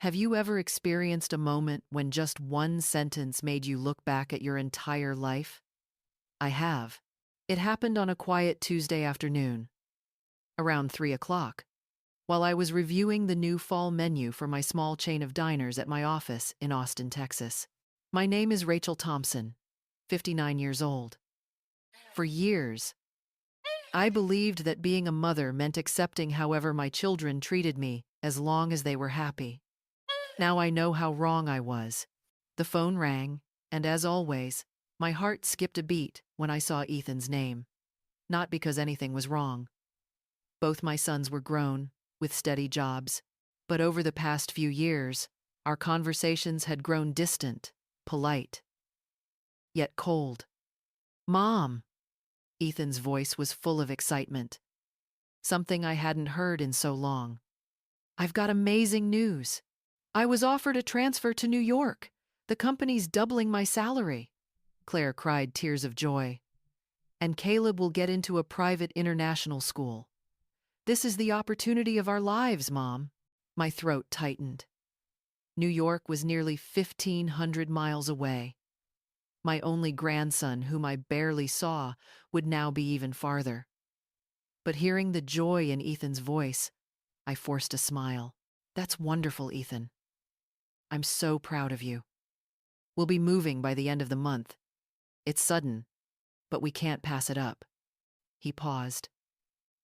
Have you ever experienced a moment when just one sentence made you look back at your entire life? I have. It happened on a quiet Tuesday afternoon, around 3 o'clock, while I was reviewing the new fall menu for my small chain of diners at my office in Austin, Texas. My name is Rachel Thompson, 59 years old. For years, I believed that being a mother meant accepting however my children treated me as long as they were happy. Now I know how wrong I was. The phone rang, and as always, my heart skipped a beat when I saw Ethan's name. Not because anything was wrong. Both my sons were grown, with steady jobs, but over the past few years, our conversations had grown distant, polite, yet cold. Mom! Ethan's voice was full of excitement, something I hadn't heard in so long. I've got amazing news. I was offered a transfer to New York. The company's doubling my salary. Claire cried tears of joy. And Caleb will get into a private international school. This is the opportunity of our lives, Mom. My throat tightened. New York was nearly 1,500 miles away. My only grandson, whom I barely saw, would now be even farther. But hearing the joy in Ethan's voice, I forced a smile. That's wonderful, Ethan. I'm so proud of you. We'll be moving by the end of the month. It's sudden, but we can't pass it up. He paused.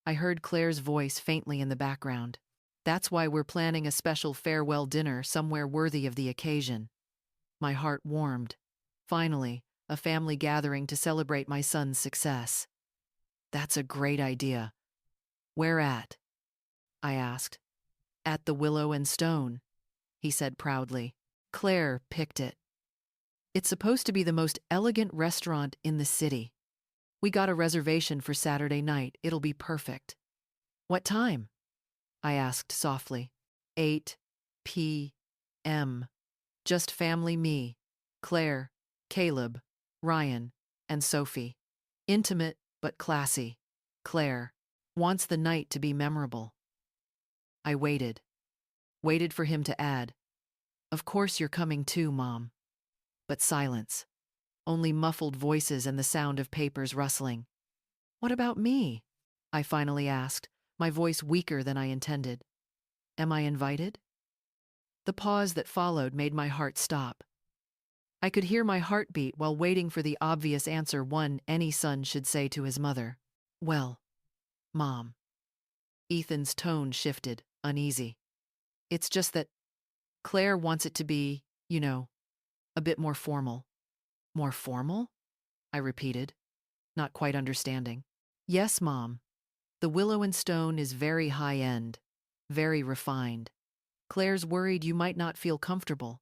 I heard Claire's voice faintly in the background. That's why we're planning a special farewell dinner somewhere worthy of the occasion. My heart warmed. Finally, a family gathering to celebrate my son's success. That's a great idea. Where at? I asked. At the Willow and Stone, he said proudly. Claire picked it. It's supposed to be the most elegant restaurant in the city. We got a reservation for Saturday night. It'll be perfect. What time? I asked softly. 8 p.m. Just family, me, Claire, Caleb, Ryan, and Sophie. Intimate but classy. Claire wants the night to be memorable. I waited for him to add, "Of course you're coming too, Mom." But silence. Only muffled voices and the sound of papers rustling. What about me? I finally asked, my voice weaker than I intended. Am I invited? The pause that followed made my heart stop. I could hear my heartbeat while waiting for the obvious answer any son should say to his mother. Well, Mom. Ethan's tone shifted, uneasy. It's just that Claire wants it to be, a bit more formal. More formal? I repeated, not quite understanding. Yes, Mom. The Willow and Stone is very high-end, very refined. Claire's worried you might not feel comfortable.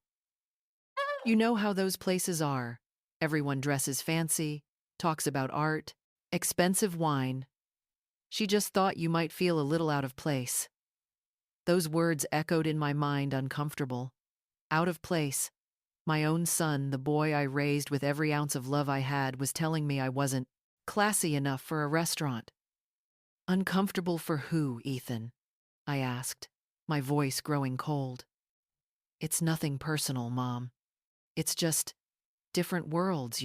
You know how those places are. Everyone dresses fancy, talks about art, expensive wine. She just thought you might feel a little out of place. Those words echoed in my mind, uncomfortable. Out of place. My own son, the boy I raised with every ounce of love I had, was telling me I wasn't classy enough for a restaurant. Uncomfortable for who, Ethan? I asked, my voice growing cold. It's nothing personal, Mom. It's just different worlds,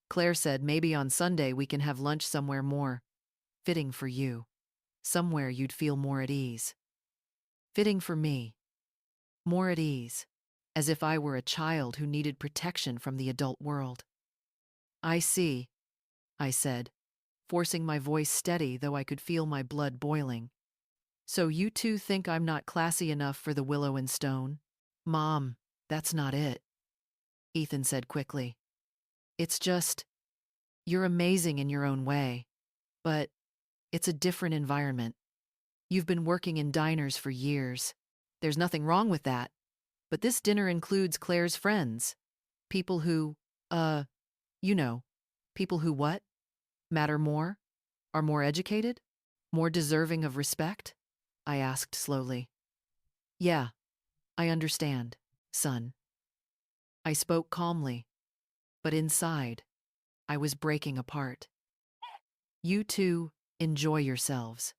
Claire said maybe on Sunday we can have lunch somewhere more fitting for you. Somewhere you'd feel more at ease. Fitting for me. More at ease. As if I were a child who needed protection from the adult world. I see, I said, forcing my voice steady though I could feel my blood boiling. So you two think I'm not classy enough for the Willow and Stone? Mom, that's not it. Ethan said quickly. It's just, you're amazing in your own way, but it's a different environment. You've been working in diners for years. There's nothing wrong with that. But this dinner includes Claire's friends. People who, people who what? Matter more? Are more educated? More deserving of respect? I asked slowly. Yeah, I understand, son. I spoke calmly, but inside, I was breaking apart. You two enjoy yourselves.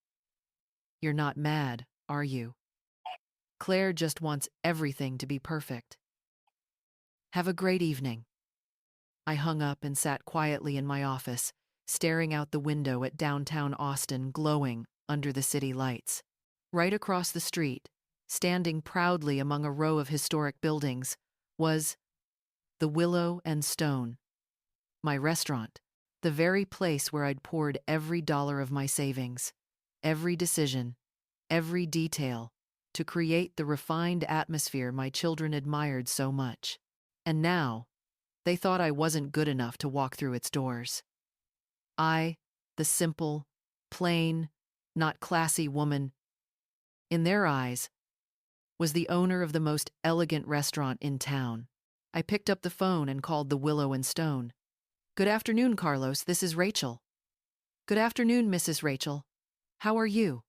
You're not mad, are you? Claire just wants everything to be perfect. Have a great evening. I hung up and sat quietly in my office, staring out the window at downtown Austin glowing under the city lights. Right across the street, standing proudly among a row of historic buildings, was the Willow and Stone, my restaurant, the very place where I'd poured every dollar of my savings, every decision, every detail, to create the refined atmosphere my children admired so much. And now, they thought I wasn't good enough to walk through its doors. I, the simple, plain, not classy woman, in their eyes, was the owner of the most elegant restaurant in town. I picked up the phone and called the Willow and Stone. Good afternoon, Carlos. This is Rachel. Good afternoon, Mrs. Rachel. How are you?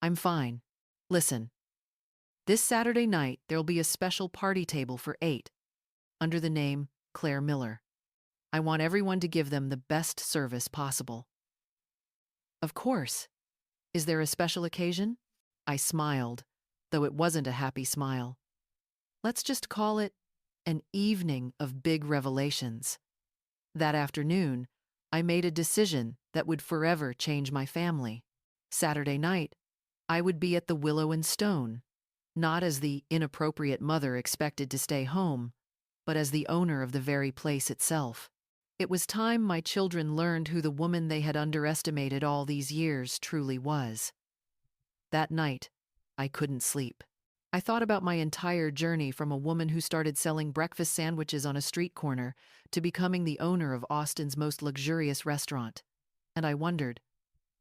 I'm fine. Listen. This Saturday night, there'll be a special party table for 8, under the name Claire Miller. I want everyone to give them the best service possible. Of course. Is there a special occasion? I smiled, though it wasn't a happy smile. Let's just call it an evening of big revelations. That afternoon, I made a decision that would forever change my family. Saturday night, I would be at the Willow and Stone, not as the inappropriate mother expected to stay home, but as the owner of the very place itself. It was time my children learned who the woman they had underestimated all these years truly was. That night, I couldn't sleep. I thought about my entire journey from a woman who started selling breakfast sandwiches on a street corner to becoming the owner of Austin's most luxurious restaurant. And I wondered,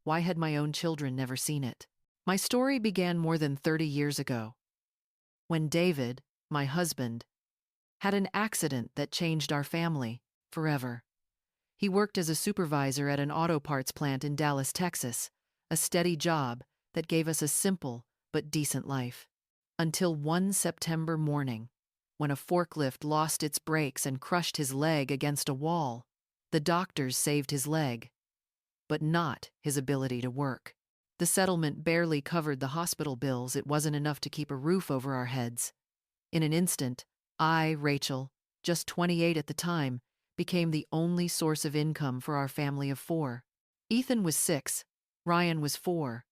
why had my own children never seen it? My story began more than 30 years ago, when David, my husband, had an accident that changed our family forever. He worked as a supervisor at an auto parts plant in Dallas, Texas, a steady job that gave us a simple but decent life. Until one September morning, when a forklift lost its brakes and crushed his leg against a wall. The doctors saved his leg, but not his ability to work. The settlement barely covered the hospital bills. It wasn't enough to keep a roof over our heads. In an instant, I, Rachel, just 28 at the time, became the only source of income for our family of 4. Ethan was 6, Ryan was 4.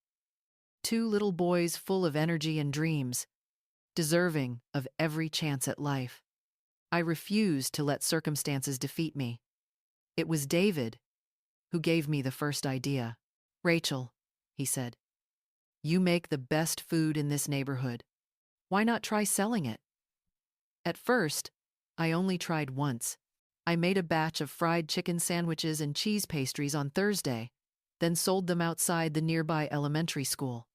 2 little boys full of energy and dreams, deserving of every chance at life. I refused to let circumstances defeat me. It was David who gave me the first idea. Rachel, he said, you make the best food in this neighborhood. Why not try selling it? At first, I only tried once. I made a batch of fried chicken sandwiches and cheese pastries on Thursday, then sold them outside the nearby elementary school.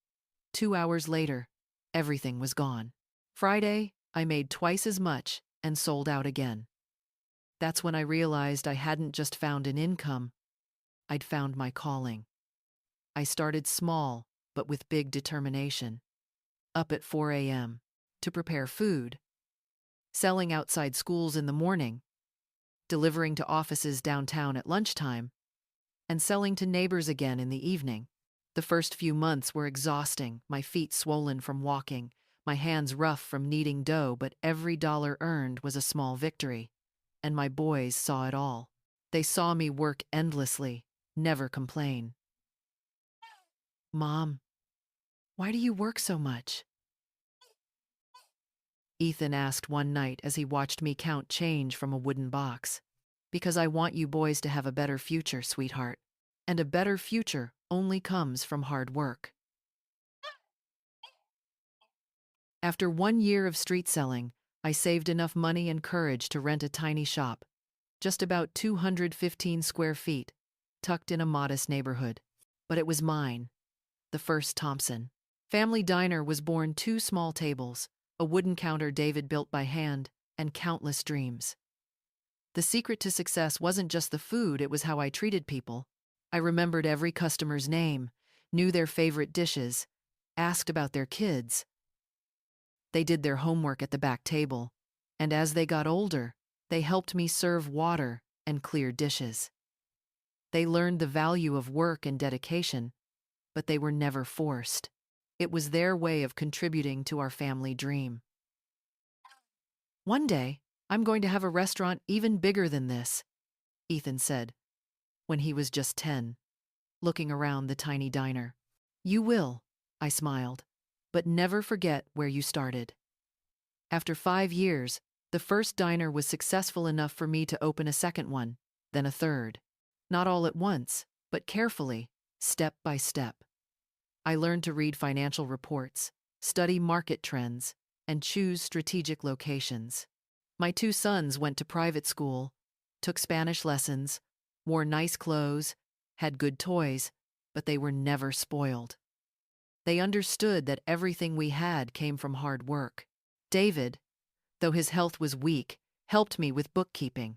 2 hours later, everything was gone. Friday, I made twice as much and sold out again. That's when I realized I hadn't just found an income, I'd found my calling. I started small, but with big determination. Up at 4 a.m. to prepare food, selling outside schools in the morning, delivering to offices downtown at lunchtime, and selling to neighbors again in the evening. The first few months were exhausting, my feet swollen from walking, my hands rough from kneading dough, but every dollar earned was a small victory. And my boys saw it all. They saw me work endlessly, never complain. Mom, why do you work so much? Ethan asked one night as he watched me count change from a wooden box. Because I want you boys to have a better future, sweetheart. And a better future only comes from hard work. After 1 year of street selling, I saved enough money and courage to rent a tiny shop, just about 215 square feet, tucked in a modest neighborhood. But it was mine, the first Thompson. Family Diner was born 2 small tables, a wooden counter David built by hand, and countless dreams. The secret to success wasn't just the food, it was how I treated people. I remembered every customer's name, knew their favorite dishes, asked about their kids. They did their homework at the back table, and as they got older, they helped me serve water and clear dishes. They learned the value of work and dedication, but they were never forced. It was their way of contributing to our family dream. One day, I'm going to have a restaurant even bigger than this, Ethan said, when he was just 10, looking around the tiny diner. You will, I smiled, but never forget where you started. After 5 years, the first diner was successful enough for me to open a second one, then a third. Not all at once, but carefully, step by step. I learned to read financial reports, study market trends, and choose strategic locations. My 2 sons went to private school, took Spanish lessons, wore nice clothes, had good toys, but they were never spoiled. They understood that everything we had came from hard work. David, though his health was weak, helped me with bookkeeping.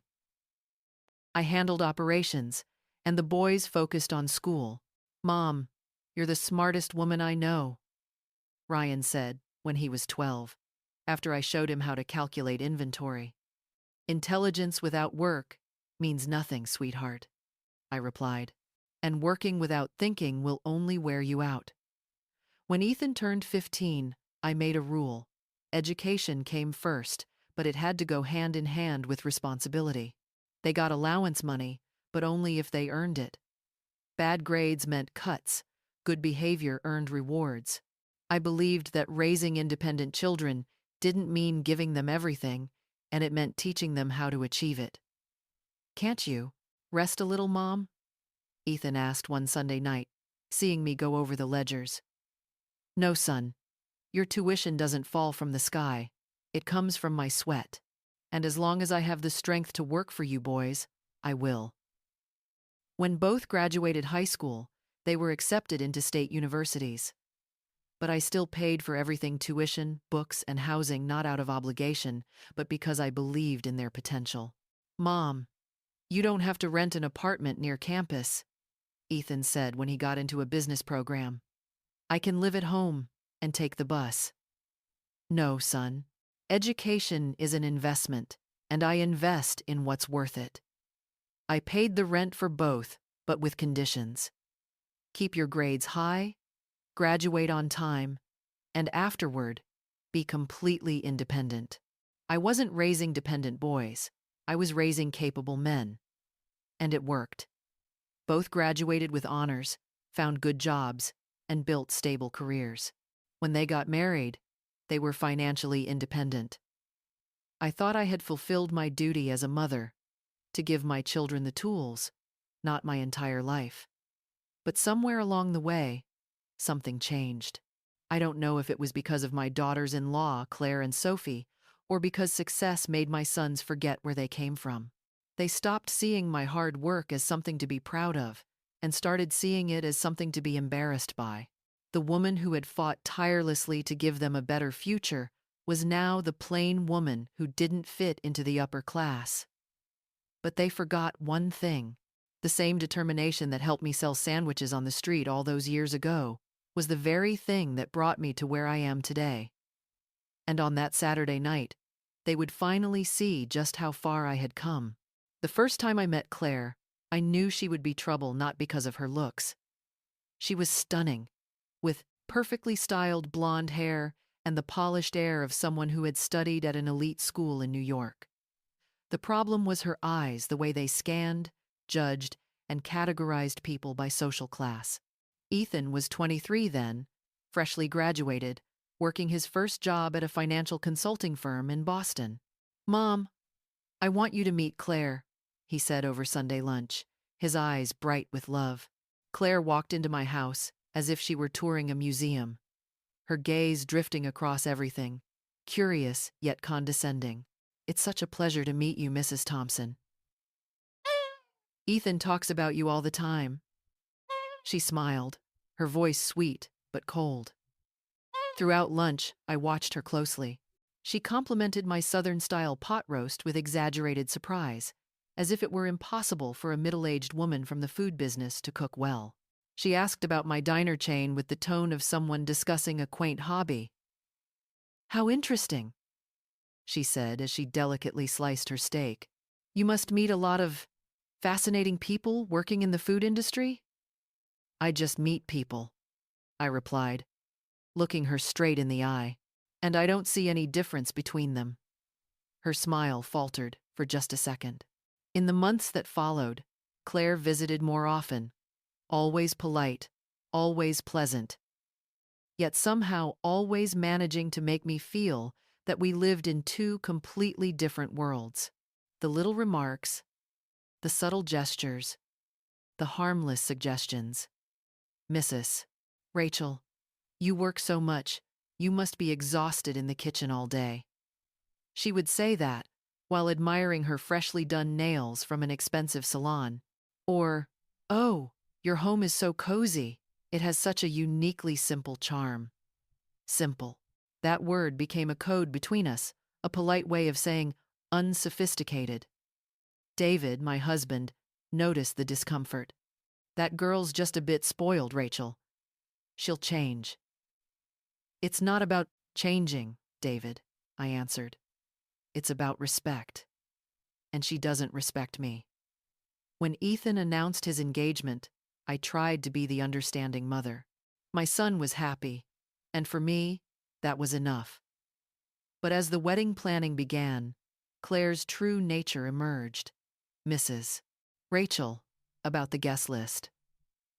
I handled operations, and the boys focused on school. Mom, you're the smartest woman I know, Ryan said when he was 12, after I showed him how to calculate inventory. Intelligence without work means nothing, sweetheart, I replied, and working without thinking will only wear you out. When Ethan turned 15, I made a rule. Education came first, but it had to go hand in hand with responsibility. They got allowance money, but only if they earned it. Bad grades meant cuts. Good behavior earned rewards. I believed that raising independent children didn't mean giving them everything, and it meant teaching them how to achieve it. Can't you rest a little, Mom? Ethan asked one Sunday night, seeing me go over the ledgers. No, son. Your tuition doesn't fall from the sky. It comes from my sweat. And as long as I have the strength to work for you boys, I will. When both graduated high school, they were accepted into state universities. But I still paid for everything: tuition, books, and housing, not out of obligation, but because I believed in their potential. Mom, you don't have to rent an apartment near campus, Ethan said when he got into a business program. I can live at home and take the bus. No, son. Education is an investment, and I invest in what's worth it. I paid the rent for both, but with conditions. Keep your grades high, graduate on time, and afterward, be completely independent. I wasn't raising dependent boys. I was raising capable men. And it worked. Both graduated with honors, found good jobs, and built stable careers. When they got married, they were financially independent. I thought I had fulfilled my duty as a mother, to give my children the tools, not my entire life. But somewhere along the way, something changed. I don't know if it was because of my daughters-in-law, Claire and Sophie, or because success made my sons forget where they came from. They stopped seeing my hard work as something to be proud of, and started seeing it as something to be embarrassed by. The woman who had fought tirelessly to give them a better future was now the plain woman who didn't fit into the upper class. But they forgot one thing. The same determination that helped me sell sandwiches on the street all those years ago was the very thing that brought me to where I am today. And on that Saturday night, they would finally see just how far I had come. The first time I met Claire, I knew she would be trouble not because of her looks. She was stunning, with perfectly styled blonde hair and the polished air of someone who had studied at an elite school in New York. The problem was her eyes, the way they scanned, judged, and categorized people by social class. Ethan was 23 then, freshly graduated, working his first job at a financial consulting firm in Boston. Mom, I want you to meet Claire, he said over Sunday lunch, his eyes bright with love. Claire walked into my house as if she were touring a museum, her gaze drifting across everything, curious yet condescending. It's such a pleasure to meet you, Mrs. Thompson. Ethan talks about you all the time. She smiled, her voice sweet but cold. Throughout lunch, I watched her closely. She complimented my Southern-style pot roast with exaggerated surprise, as if it were impossible for a middle-aged woman from the food business to cook well. She asked about my diner chain with the tone of someone discussing a quaint hobby. How interesting, she said as she delicately sliced her steak. You must meet a lot of fascinating people working in the food industry? I just meet people, I replied, looking her straight in the eye. And I don't see any difference between them. Her smile faltered for just a second. In the months that followed, Claire visited more often, always polite, always pleasant, yet somehow always managing to make me feel that we lived in two completely different worlds. The little remarks, the subtle gestures, the harmless suggestions. Mrs. Rachel, you work so much, you must be exhausted in the kitchen all day. She would say that while admiring her freshly done nails from an expensive salon. Or, oh, your home is so cozy. It has such a uniquely simple charm. Simple. That word became a code between us, a polite way of saying unsophisticated. David, my husband, noticed the discomfort. That girl's just a bit spoiled, Rachel. She'll change. It's not about changing, David, I answered. It's about respect. And she doesn't respect me. When Ethan announced his engagement, I tried to be the understanding mother. My son was happy, and for me, that was enough. But as the wedding planning began, Claire's true nature emerged. Mrs. Rachel, about the guest list.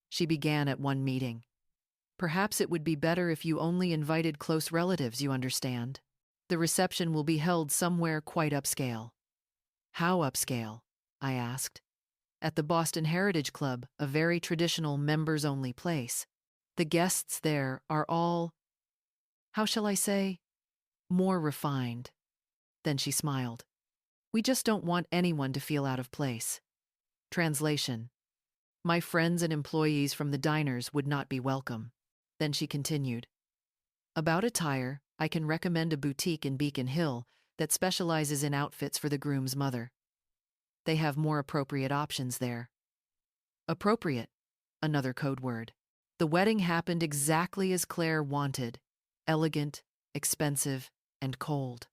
She began at one meeting. Perhaps it would be better if you only invited close relatives, you understand. The reception will be held somewhere quite upscale. How upscale? I asked. At the Boston Heritage Club, a very traditional members-only place. The guests there are all, how shall I say, more refined. Then she smiled. We just don't want anyone to feel out of place. Translation. My friends and employees from the diners would not be welcome. Then she continued. About attire, I can recommend a boutique in Beacon Hill that specializes in outfits for the groom's mother. They have more appropriate options there. Appropriate, another code word. The wedding happened exactly as Claire wanted, elegant, expensive, and cold.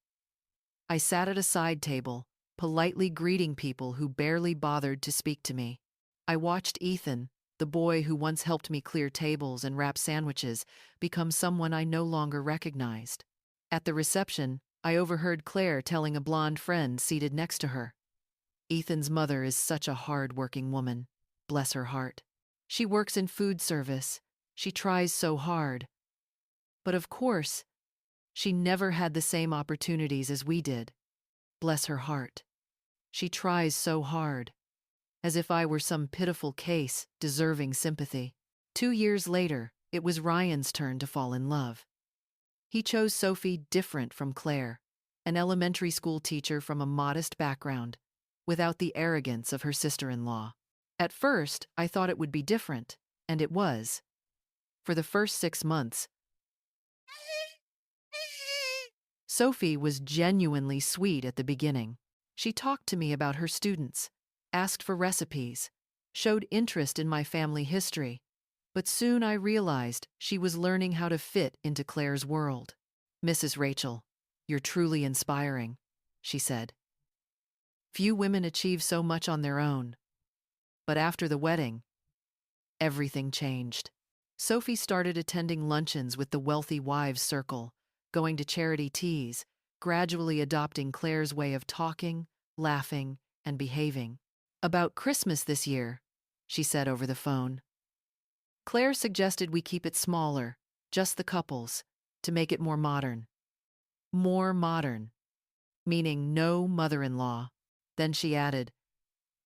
I sat at a side table, politely greeting people who barely bothered to speak to me. I watched Ethan, the boy who once helped me clear tables and wrap sandwiches, become someone I no longer recognized. At the reception, I overheard Claire telling a blonde friend seated next to her. Ethan's mother is such a hard-working woman. Bless her heart. She works in food service. She tries so hard. But of course, she never had the same opportunities as we did. Bless her heart. She tries so hard. As if I were some pitiful case deserving sympathy. 2 years later, it was Ryan's turn to fall in love. He chose Sophie different from Claire, an elementary school teacher from a modest background, without the arrogance of her sister-in-law. At first, I thought it would be different, and it was. For the first 6 months, Sophie was genuinely sweet at the beginning. She talked to me about her students, asked for recipes, showed interest in my family history, but soon I realized she was learning how to fit into Claire's world. Mrs. Rachel, you're truly inspiring, she said. Few women achieve so much on their own. But after the wedding, everything changed. Sophie started attending luncheons with the Wealthy Wives Circle, going to charity teas, gradually adopting Claire's way of talking, laughing, and behaving. About Christmas this year, she said over the phone. Claire suggested we keep it smaller, just the couples, to make it more modern. More modern, meaning no mother-in-law. Then she added,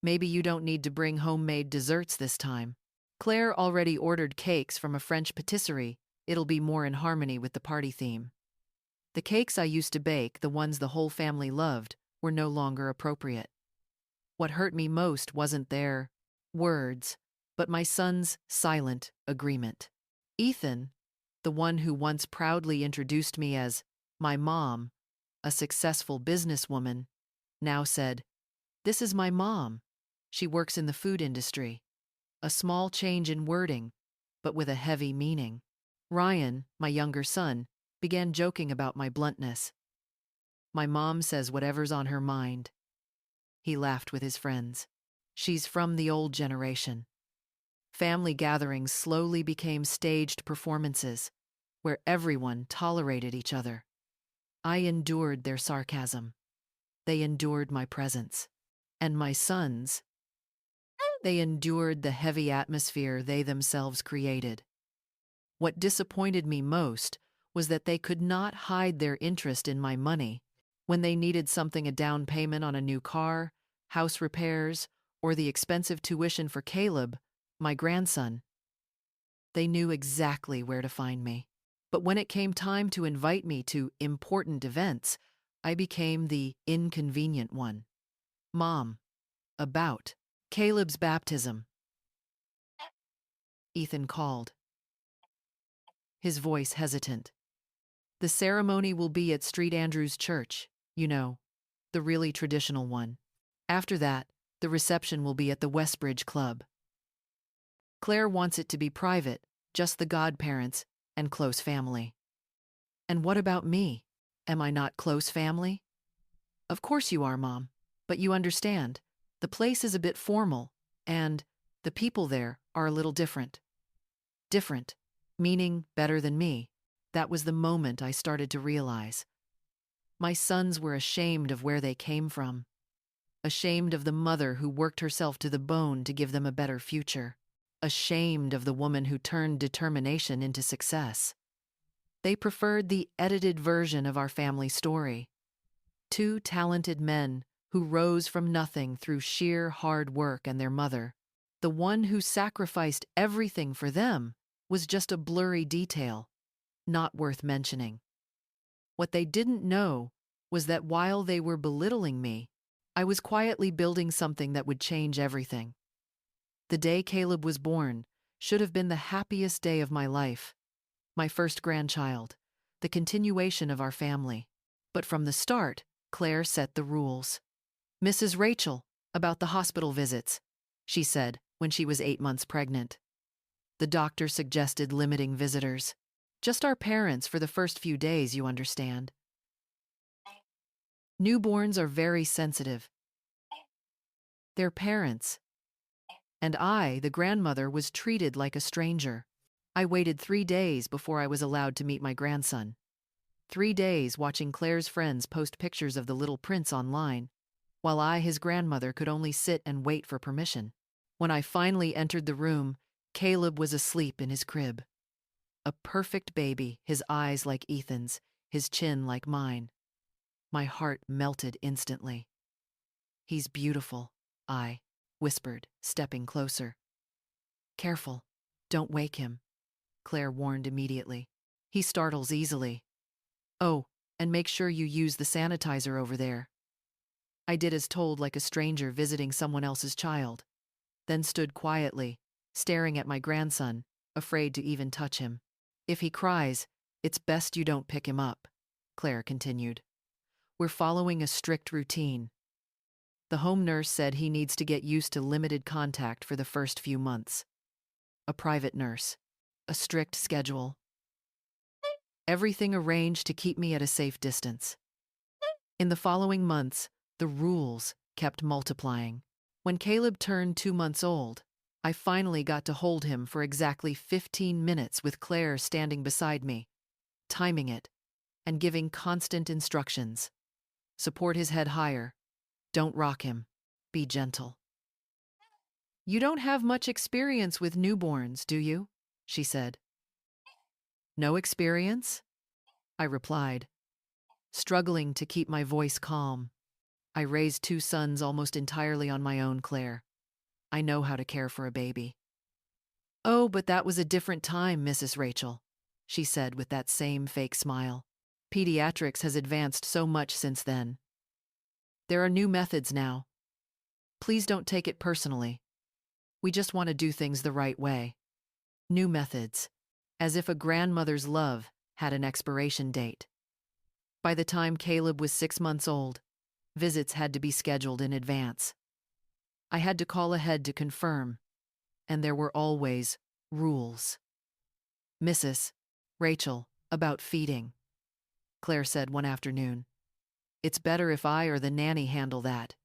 maybe you don't need to bring homemade desserts this time. Claire already ordered cakes from a French patisserie. It'll be more in harmony with the party theme. The cakes I used to bake, the ones the whole family loved, were no longer appropriate. What hurt me most wasn't their words, but my son's silent agreement. Ethan, the one who once proudly introduced me as my mom, a successful businesswoman, now said, "This is my mom. She works in the food industry." A small change in wording, but with a heavy meaning. Ryan, my younger son, began joking about my bluntness. My mom says whatever's on her mind. He laughed with his friends. She's from the old generation. Family gatherings slowly became staged performances. where everyone tolerated each other. I endured their sarcasm. They endured my presence. And my sons, they endured the heavy atmosphere they themselves created. What disappointed me most was that they could not hide their interest in my money when they needed something, a down payment on a new car, house repairs, or the expensive tuition for Caleb, my grandson. They knew exactly where to find me. But when it came time to invite me to important events, I became the inconvenient one. Mom, about Caleb's baptism, Ethan called, his voice hesitant. The ceremony will be at St. Andrew's Church, you know, the really traditional one. After that, the reception will be at the Westbridge Club. Claire wants it to be private, just the godparents and close family. And what about me? Am I not close family? Of course you are, Mom. But you understand, the place is a bit formal, and the people there are a little different. Different, meaning better than me. That was the moment I started to realize. My sons were ashamed of where they came from. Ashamed of the mother who worked herself to the bone to give them a better future. Ashamed of the woman who turned determination into success. They preferred the edited version of our family story. Two talented men who rose from nothing through sheer hard work, and their mother, the one who sacrificed everything for them, was just a blurry detail, not worth mentioning. What they didn't know was that while they were belittling me, I was quietly building something that would change everything. The day Caleb was born should have been the happiest day of my life. My first grandchild, the continuation of our family. But from the start, Claire set the rules. Mrs. Rachel, about the hospital visits, she said when she was 8 months pregnant. The doctor suggested limiting visitors. Just our parents for the first few days, you understand. Newborns are very sensitive. Their parents. And I, the grandmother, was treated like a stranger. I waited 3 days before I was allowed to meet my grandson. 3 days watching Claire's friends post pictures of the little prince online, while I, his grandmother, could only sit and wait for permission. When I finally entered the room, Caleb was asleep in his crib. A perfect baby, his eyes like Ethan's, his chin like mine. My heart melted instantly. He's beautiful, I whispered, stepping closer. Careful, don't wake him, Claire warned immediately. He startles easily. Oh, and make sure you use the sanitizer over there. I did as told, like a stranger visiting someone else's child, then stood quietly, staring at my grandson, afraid to even touch him. If he cries, it's best you don't pick him up, Claire continued. We're following a strict routine. The home nurse said he needs to get used to limited contact for the first few months. A private nurse, a strict schedule. Everything arranged to keep me at a safe distance. In the following months, the rules kept multiplying. When Caleb turned 2 months old, I finally got to hold him for exactly 15 minutes with Claire standing beside me, timing it, and giving constant instructions. Support his head higher. Don't rock him. Be gentle. You don't have much experience with newborns, do you? She said. No experience? I replied, struggling to keep my voice calm. I raised 2 sons almost entirely on my own, Claire. I know how to care for a baby. Oh, but that was a different time, Mrs. Rachel, she said with that same fake smile. Pediatrics has advanced so much since then. There are new methods now. Please don't take it personally. We just want to do things the right way. New methods, as if a grandmother's love had an expiration date. By the time Caleb was 6 months old, visits had to be scheduled in advance. I had to call ahead to confirm, and there were always rules. Mrs. Rachel, about feeding, Claire said one afternoon. It's better if I or the nanny handle that.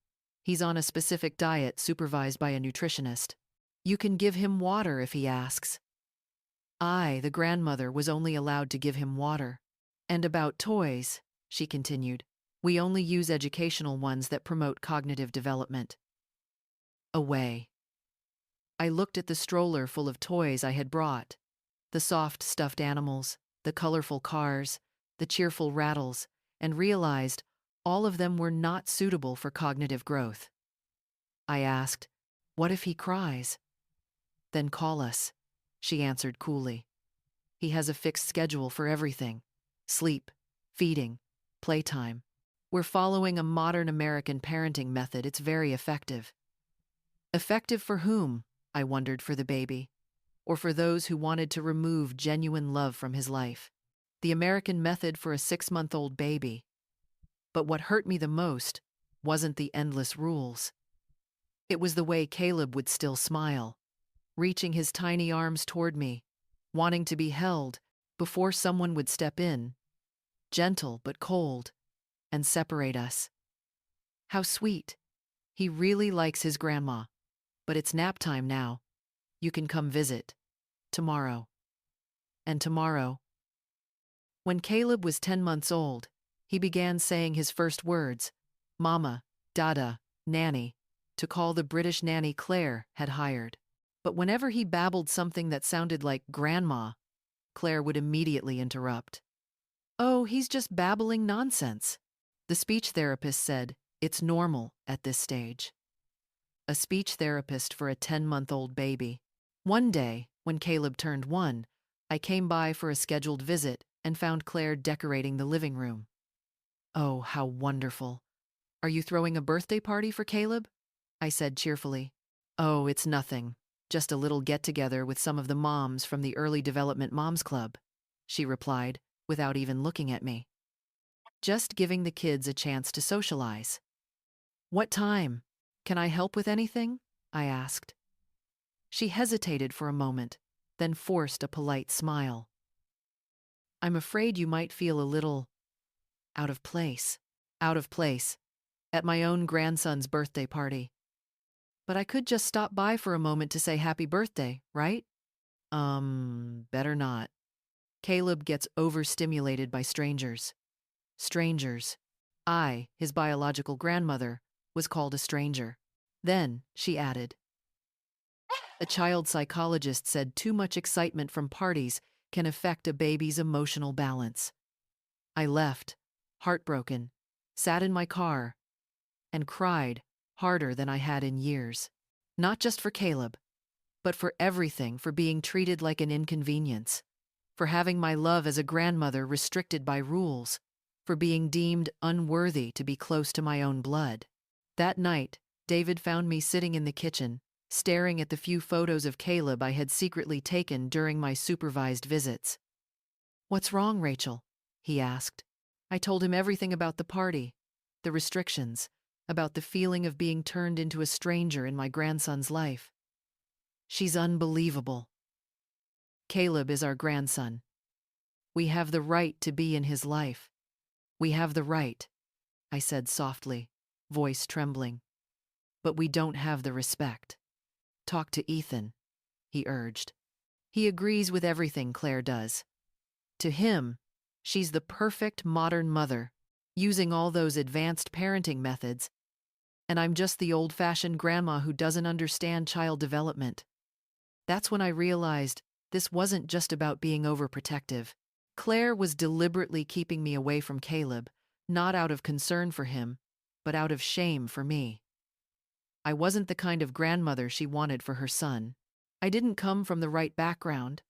He's on a specific diet supervised by a nutritionist. You can give him water if he asks. I, the grandmother, was only allowed to give him water. And about toys, she continued, we only use educational ones that promote cognitive development. Away. I looked at the stroller full of toys I had brought, the soft stuffed animals, the colorful cars, the cheerful rattles, and realized all of them were not suitable for cognitive growth. I asked, "What if he cries?" "Then call us," she answered coolly. "He has a fixed schedule for everything: sleep, feeding, playtime. We're following a modern American parenting method. It's very effective." Effective for whom? I wondered. For the baby, or for those who wanted to remove genuine love from his life. The American method for a 6-month-old baby. But what hurt me the most wasn't the endless rules. It was the way Caleb would still smile, reaching his tiny arms toward me, wanting to be held before someone would step in, gentle but cold, and separate us. How sweet. He really likes his grandma. But it's nap time now. You can come visit. Tomorrow. And tomorrow. When Caleb was 10 months old, he began saying his first words, Mama, Dada, Nanny, to call the British nanny Claire had hired. But whenever he babbled something that sounded like Grandma, Claire would immediately interrupt. "Oh, he's just babbling nonsense." The speech therapist said, "It's normal at this stage." A speech therapist for a 10-month-old baby. One day, when Caleb turned 1, I came by for a scheduled visit and found Claire decorating the living room. "Oh, how wonderful. Are you throwing a birthday party for Caleb?" I said cheerfully. "Oh, it's nothing. Just a little get-together with some of the moms from the Early Development Moms Club," she replied, without even looking at me. "Just giving the kids a chance to socialize." "What time? Can I help with anything?" I asked. She hesitated for a moment, then forced a polite smile. "I'm afraid you might feel a little out of place." Out of place. At my own grandson's birthday party. "But I could just stop by for a moment to say happy birthday, right?" Better not. Caleb gets overstimulated by strangers. Strangers. I, his biological grandmother, was called a stranger. Then, she added, a child psychologist said too much excitement from parties can affect a baby's emotional balance. I left, heartbroken, sat in my car, and cried harder than I had in years. Not just for Caleb, but for everything, for being treated like an inconvenience, for having my love as a grandmother restricted by rules, for being deemed unworthy to be close to my own blood. That night, David found me sitting in the kitchen, staring at the few photos of Caleb I had secretly taken during my supervised visits. "What's wrong, Rachel?" he asked. I told him everything about the party, the restrictions, about the feeling of being turned into a stranger in my grandson's life. "She's unbelievable. Caleb is our grandson. We have the right to be in his life. We have the right," I said softly, voice trembling. "But we don't have the respect. Talk to Ethan," he urged. "He agrees with everything Claire does. To him, she's the perfect modern mother, using all those advanced parenting methods, and I'm just the old-fashioned grandma who doesn't understand child development." That's when I realized this wasn't just about being overprotective. Claire was deliberately keeping me away from Caleb, not out of concern for him, but out of shame for me. I wasn't the kind of grandmother she wanted for her son. I didn't come from the right background.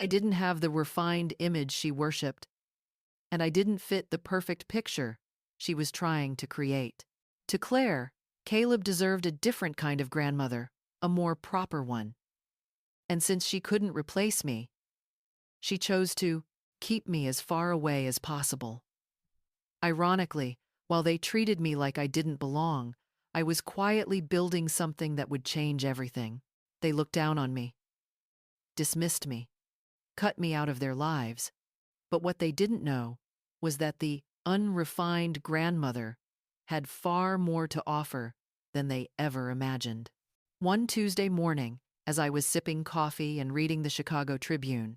I didn't have the refined image she worshipped, and I didn't fit the perfect picture she was trying to create. To Claire, Caleb deserved a different kind of grandmother, a more proper one. And since she couldn't replace me, she chose to keep me as far away as possible. Ironically, while they treated me like I didn't belong, I was quietly building something that would change everything. They looked down on me, dismissed me, cut me out of their lives. But what they didn't know was that the unrefined grandmother had far more to offer than they ever imagined. One Tuesday morning, as I was sipping coffee and reading the Chicago Tribune.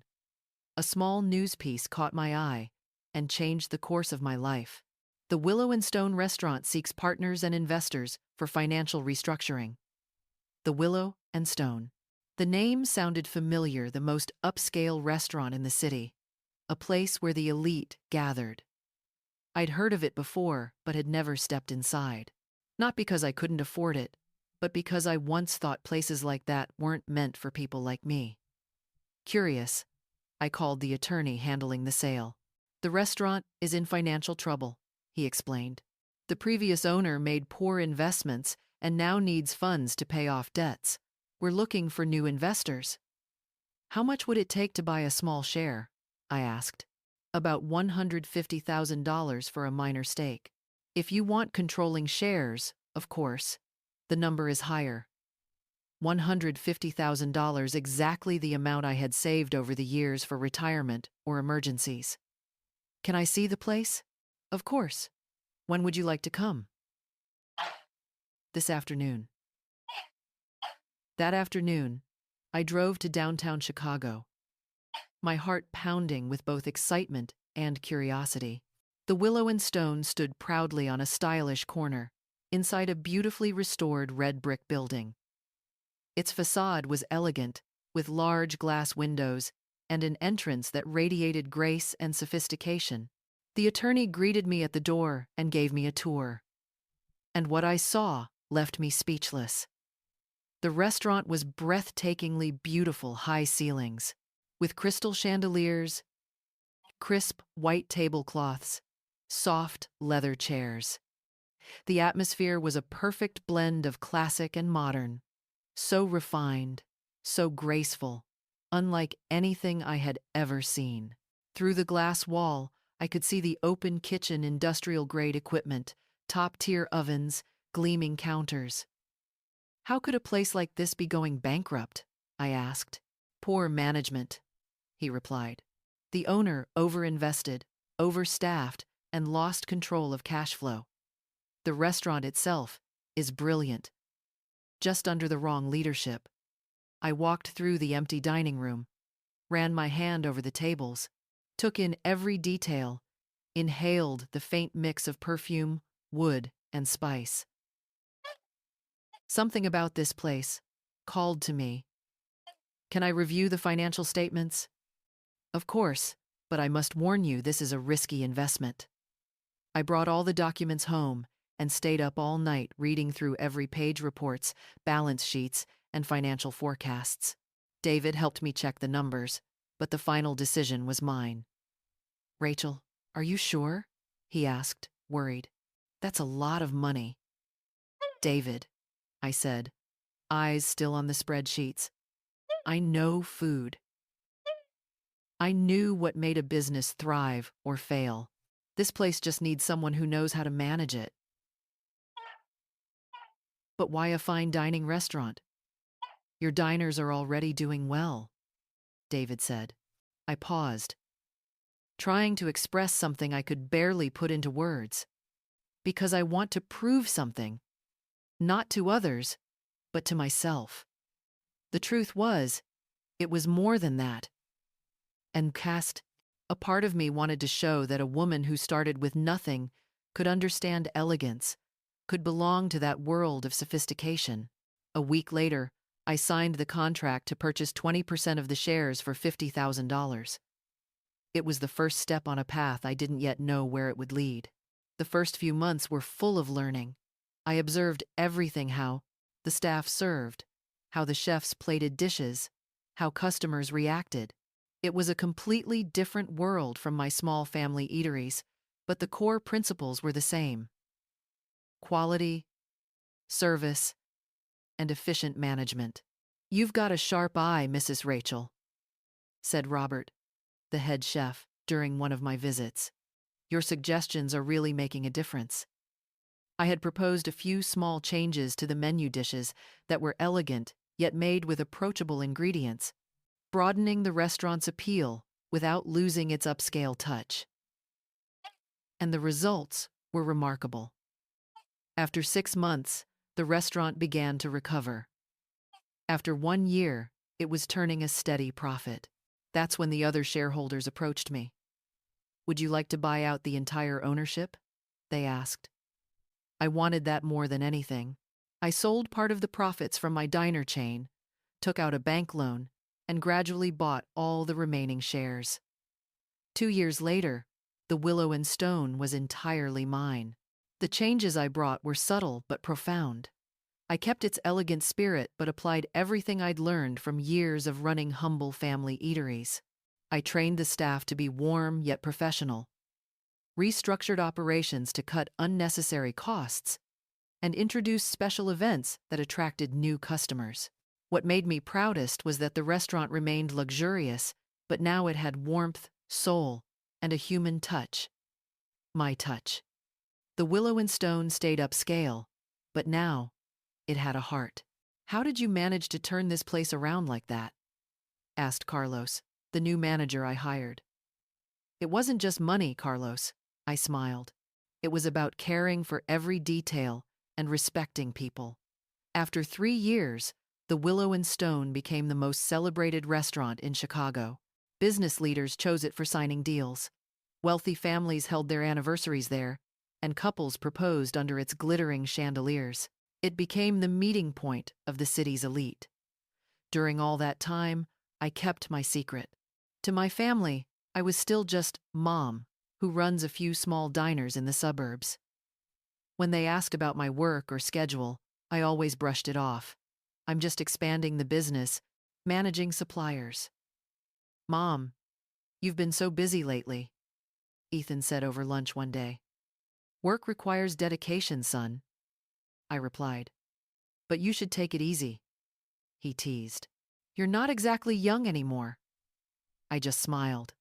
A small news piece caught my eye and changed the course of my life. The Willow and Stone restaurant seeks partners and investors for financial restructuring. The Willow and Stone. The name sounded familiar, the most upscale restaurant in the city, a place where the elite gathered. I'd heard of it before, but had never stepped inside. Not because I couldn't afford it, but because I once thought places like that weren't meant for people like me. Curious, I called the attorney handling the sale. The restaurant is in financial trouble, he explained. The previous owner made poor investments and now needs funds to pay off debts. We're looking for new investors. How much would it take to buy a small share? I asked. About $150,000 for a minor stake. If you want controlling shares, of course, the number is higher. $150,000, exactly the amount I had saved over the years for retirement or emergencies. Can I see the place? Of course. When would you like to come? This afternoon. That afternoon, I drove to downtown Chicago, my heart pounding with both excitement and curiosity. The Willow and Stone stood proudly on a stylish corner, inside a beautifully restored red brick building. Its facade was elegant, with large glass windows and an entrance that radiated grace and sophistication. The attorney greeted me at the door and gave me a tour. And what I saw left me speechless. The restaurant was breathtakingly beautiful, high ceilings, with crystal chandeliers, crisp white tablecloths, soft leather chairs. The atmosphere was a perfect blend of classic and modern, so refined, so graceful, unlike anything I had ever seen. Through the glass wall, I could see the open kitchen, industrial-grade equipment, top-tier ovens, gleaming counters. How could a place like this be going bankrupt? I asked. Poor management, he replied. The owner overinvested, overstaffed, and lost control of cash flow. The restaurant itself is brilliant, just under the wrong leadership. I walked through the empty dining room, ran my hand over the tables, took in every detail, inhaled the faint mix of perfume, wood, and spice. Something about this place called to me. Can I review the financial statements? Of course, but I must warn you this is a risky investment. I brought all the documents home and stayed up all night reading through every page, reports, balance sheets, and financial forecasts. David helped me check the numbers, but the final decision was mine. Rachel, are you sure? He asked, worried. That's a lot of money. David, I said, eyes still on the spreadsheets. I know food. I knew what made a business thrive or fail. This place just needs someone who knows how to manage it. But why a fine dining restaurant? Your diners are already doing well, David said. I paused, trying to express something I could barely put into words. Because I want to prove something, not to others, but to myself. The truth was, it was more than that. And a part of me wanted to show that a woman who started with nothing could understand elegance, could belong to that world of sophistication. A week later, I signed the contract to purchase 20% of the shares for $50,000. It was the first step on a path I didn't yet know where it would lead. The first few months were full of learning. I observed everything: how the staff served, how the chefs plated dishes, how customers reacted. It was a completely different world from my small family eateries, but the core principles were the same: quality, service, and efficient management. You've got a sharp eye, Mrs. Rachel, said Robert, the head chef, during one of my visits. Your suggestions are really making a difference. I had proposed a few small changes to the menu dishes that were elegant yet made with approachable ingredients, broadening the restaurant's appeal without losing its upscale touch. And the results were remarkable. After 6 months, the restaurant began to recover. After 1 year, it was turning a steady profit. That's when the other shareholders approached me. "Would you like to buy out the entire ownership?" they asked. I wanted that more than anything. I sold part of the profits from my diner chain, took out a bank loan, and gradually bought all the remaining shares. 2 years later, the Willow and Stone was entirely mine. The changes I brought were subtle but profound. I kept its elegant spirit but applied everything I'd learned from years of running humble family eateries. I trained the staff to be warm yet professional, restructured operations to cut unnecessary costs, and introduced special events that attracted new customers. What made me proudest was that the restaurant remained luxurious, but now it had warmth, soul, and a human touch. My touch. The Willow and Stone stayed upscale, but now it had a heart. "How did you manage to turn this place around like that?" asked Carlos, the new manager I hired. "It wasn't just money, Carlos," I smiled. "It was about caring for every detail and respecting people." After 3 years, the Willow and Stone became the most celebrated restaurant in Chicago. Business leaders chose it for signing deals. Wealthy families held their anniversaries there, and couples proposed under its glittering chandeliers. It became the meeting point of the city's elite. During all that time, I kept my secret. To my family, I was still just Mom, who runs a few small diners in the suburbs. When they asked about my work or schedule, I always brushed it off. "I'm just expanding the business, managing suppliers." "Mom, you've been so busy lately," Ethan said over lunch one day. "Work requires dedication, son," I replied. "But you should take it easy," he teased. "You're not exactly young anymore." I just smiled.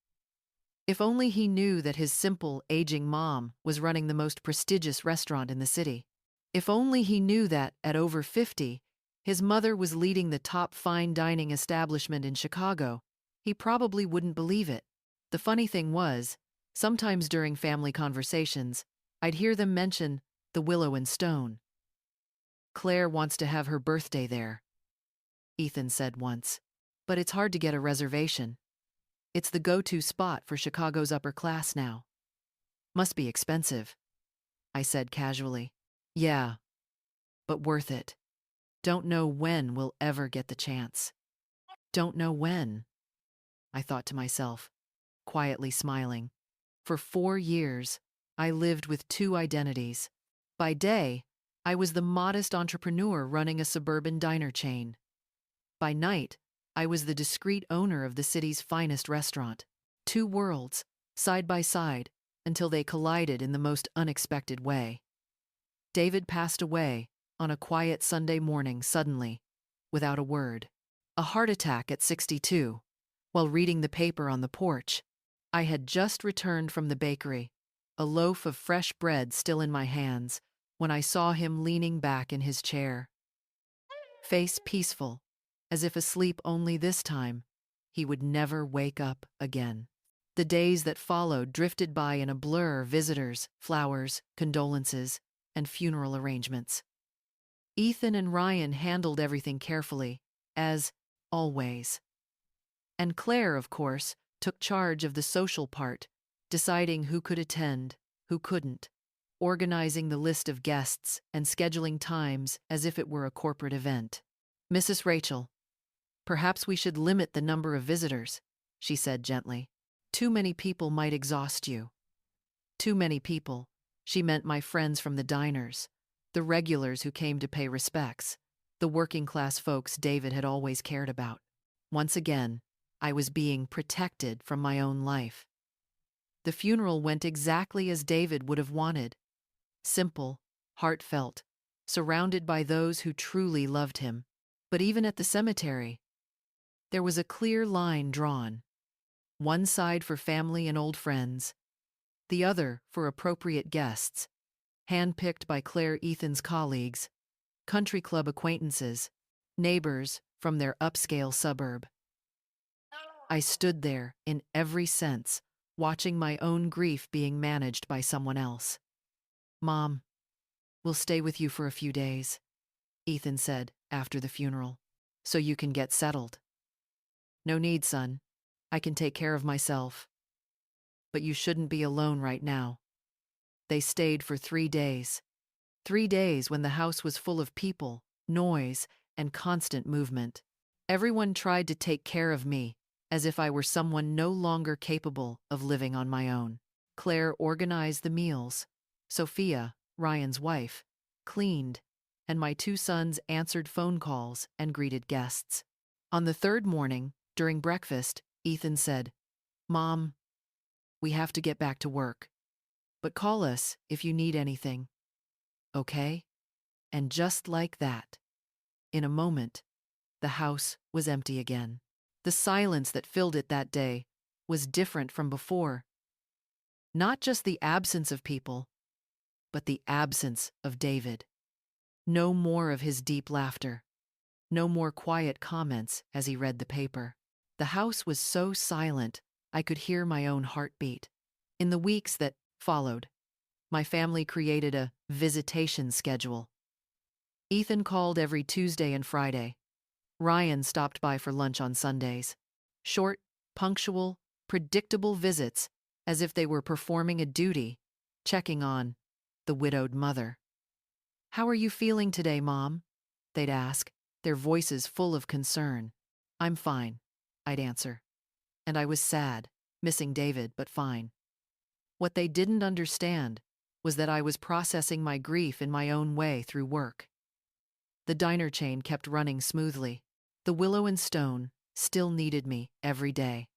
If only he knew that his simple, aging mom was running the most prestigious restaurant in the city. If only he knew that, at over 50, his mother was leading the top fine dining establishment in Chicago, he probably wouldn't believe it. The funny thing was, sometimes during family conversations, I'd hear them mention the Willow and Stone. "Claire wants to have her birthday there," Ethan said once, "but it's hard to get a reservation. It's the go-to spot for Chicago's upper class now." "Must be expensive," I said casually. "Yeah, but worth it. Don't know when we'll ever get the chance." Don't know when, I thought to myself, quietly smiling. For 4 years, I lived with two identities. By day, I was the modest entrepreneur running a suburban diner chain. By night, I was the discreet owner of the city's finest restaurant. Two worlds, side by side, until they collided in the most unexpected way. David passed away on a quiet Sunday morning suddenly, without a word. A heart attack at 62, while reading the paper on the porch. I had just returned from the bakery, a loaf of fresh bread still in my hands, when I saw him leaning back in his chair. Face peaceful, as if asleep only this time, he would never wake up again. The days that followed drifted by in a blur: visitors, flowers, condolences, and funeral arrangements. Ethan and Ryan handled everything carefully, as always. And Claire, of course, took charge of the social part, deciding who could attend, who couldn't, organizing the list of guests and scheduling times as if it were a corporate event. "Mrs. Rachel, perhaps we should limit the number of visitors," she said gently. "Too many people might exhaust you." Too many people. She meant my friends from the diners, the regulars who came to pay respects, the working-class folks David had always cared about. Once again, I was being protected from my own life. The funeral went exactly as David would have wanted. Simple, heartfelt, surrounded by those who truly loved him. But even at the cemetery, there was a clear line drawn. One side for family and old friends, the other for appropriate guests, handpicked by Claire Ethan's colleagues, country club acquaintances, neighbors from their upscale suburb. I stood there, in every sense, watching my own grief being managed by someone else. "Mom, we'll stay with you for a few days," Ethan said after the funeral. so you can get settled. No need, son. I can take care of myself. But you shouldn't be alone right now. They stayed for 3 days. 3 days when the house was full of people, noise, and constant movement. Everyone tried to take care of me, as if I were someone no longer capable of living on my own. Claire organized the meals. Sophia, Ryan's wife, cleaned, and my 2 sons answered phone calls and greeted guests. On the third morning, during breakfast, Ethan said, "Mom, we have to get back to work, but call us if you need anything, okay?" And just like that, in a moment, the house was empty again. The silence that filled it that day was different from before. Not just the absence of people, but the absence of David. No more of his deep laughter. No more quiet comments as he read the paper. The house was so silent, I could hear my own heartbeat. In the weeks that followed, my family created a visitation schedule. Ethan called every Tuesday and Friday. Ryan stopped by for lunch on Sundays. Short, punctual, predictable visits, as if they were performing a duty, checking on the widowed mother. "How are you feeling today, Mom?" they'd ask, their voices full of concern. "I'm fine," I'd answer. And I was sad, missing David, but fine. What they didn't understand was that I was processing my grief in my own way through work. The diner chain kept running smoothly. The Willow and Stone still needed me every day.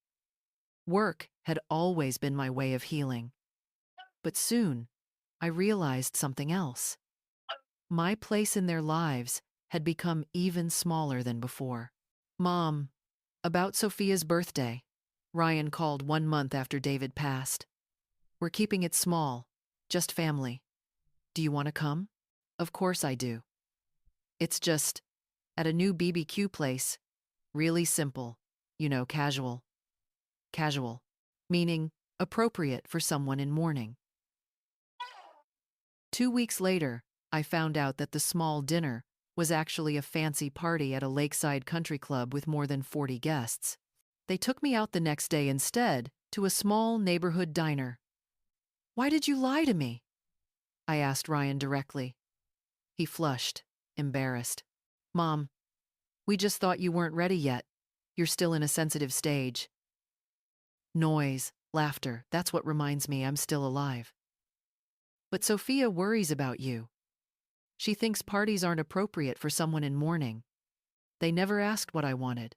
Work had always been my way of healing. But soon, I realized something else. My place in their lives had become even smaller than before. "Mom, about Sophia's birthday," Ryan called 1 month after David passed. "We're keeping it small, just family. Do you want to come?" "Of course I do. It's just at a new BBQ place. Really simple, casual. Casual, meaning appropriate for someone in mourning." 2 weeks later, I found out that the small dinner was actually a fancy party at a lakeside country club with more than 40 guests. They took me out the next day instead to a small neighborhood diner. "Why did you lie to me?" I asked Ryan directly. He flushed, embarrassed. "Mom, we just thought you weren't ready yet. You're still in a sensitive stage." Noise, laughter, that's what reminds me I'm still alive. "But Sophia worries about you. She thinks parties aren't appropriate for someone in mourning." They never asked what I wanted.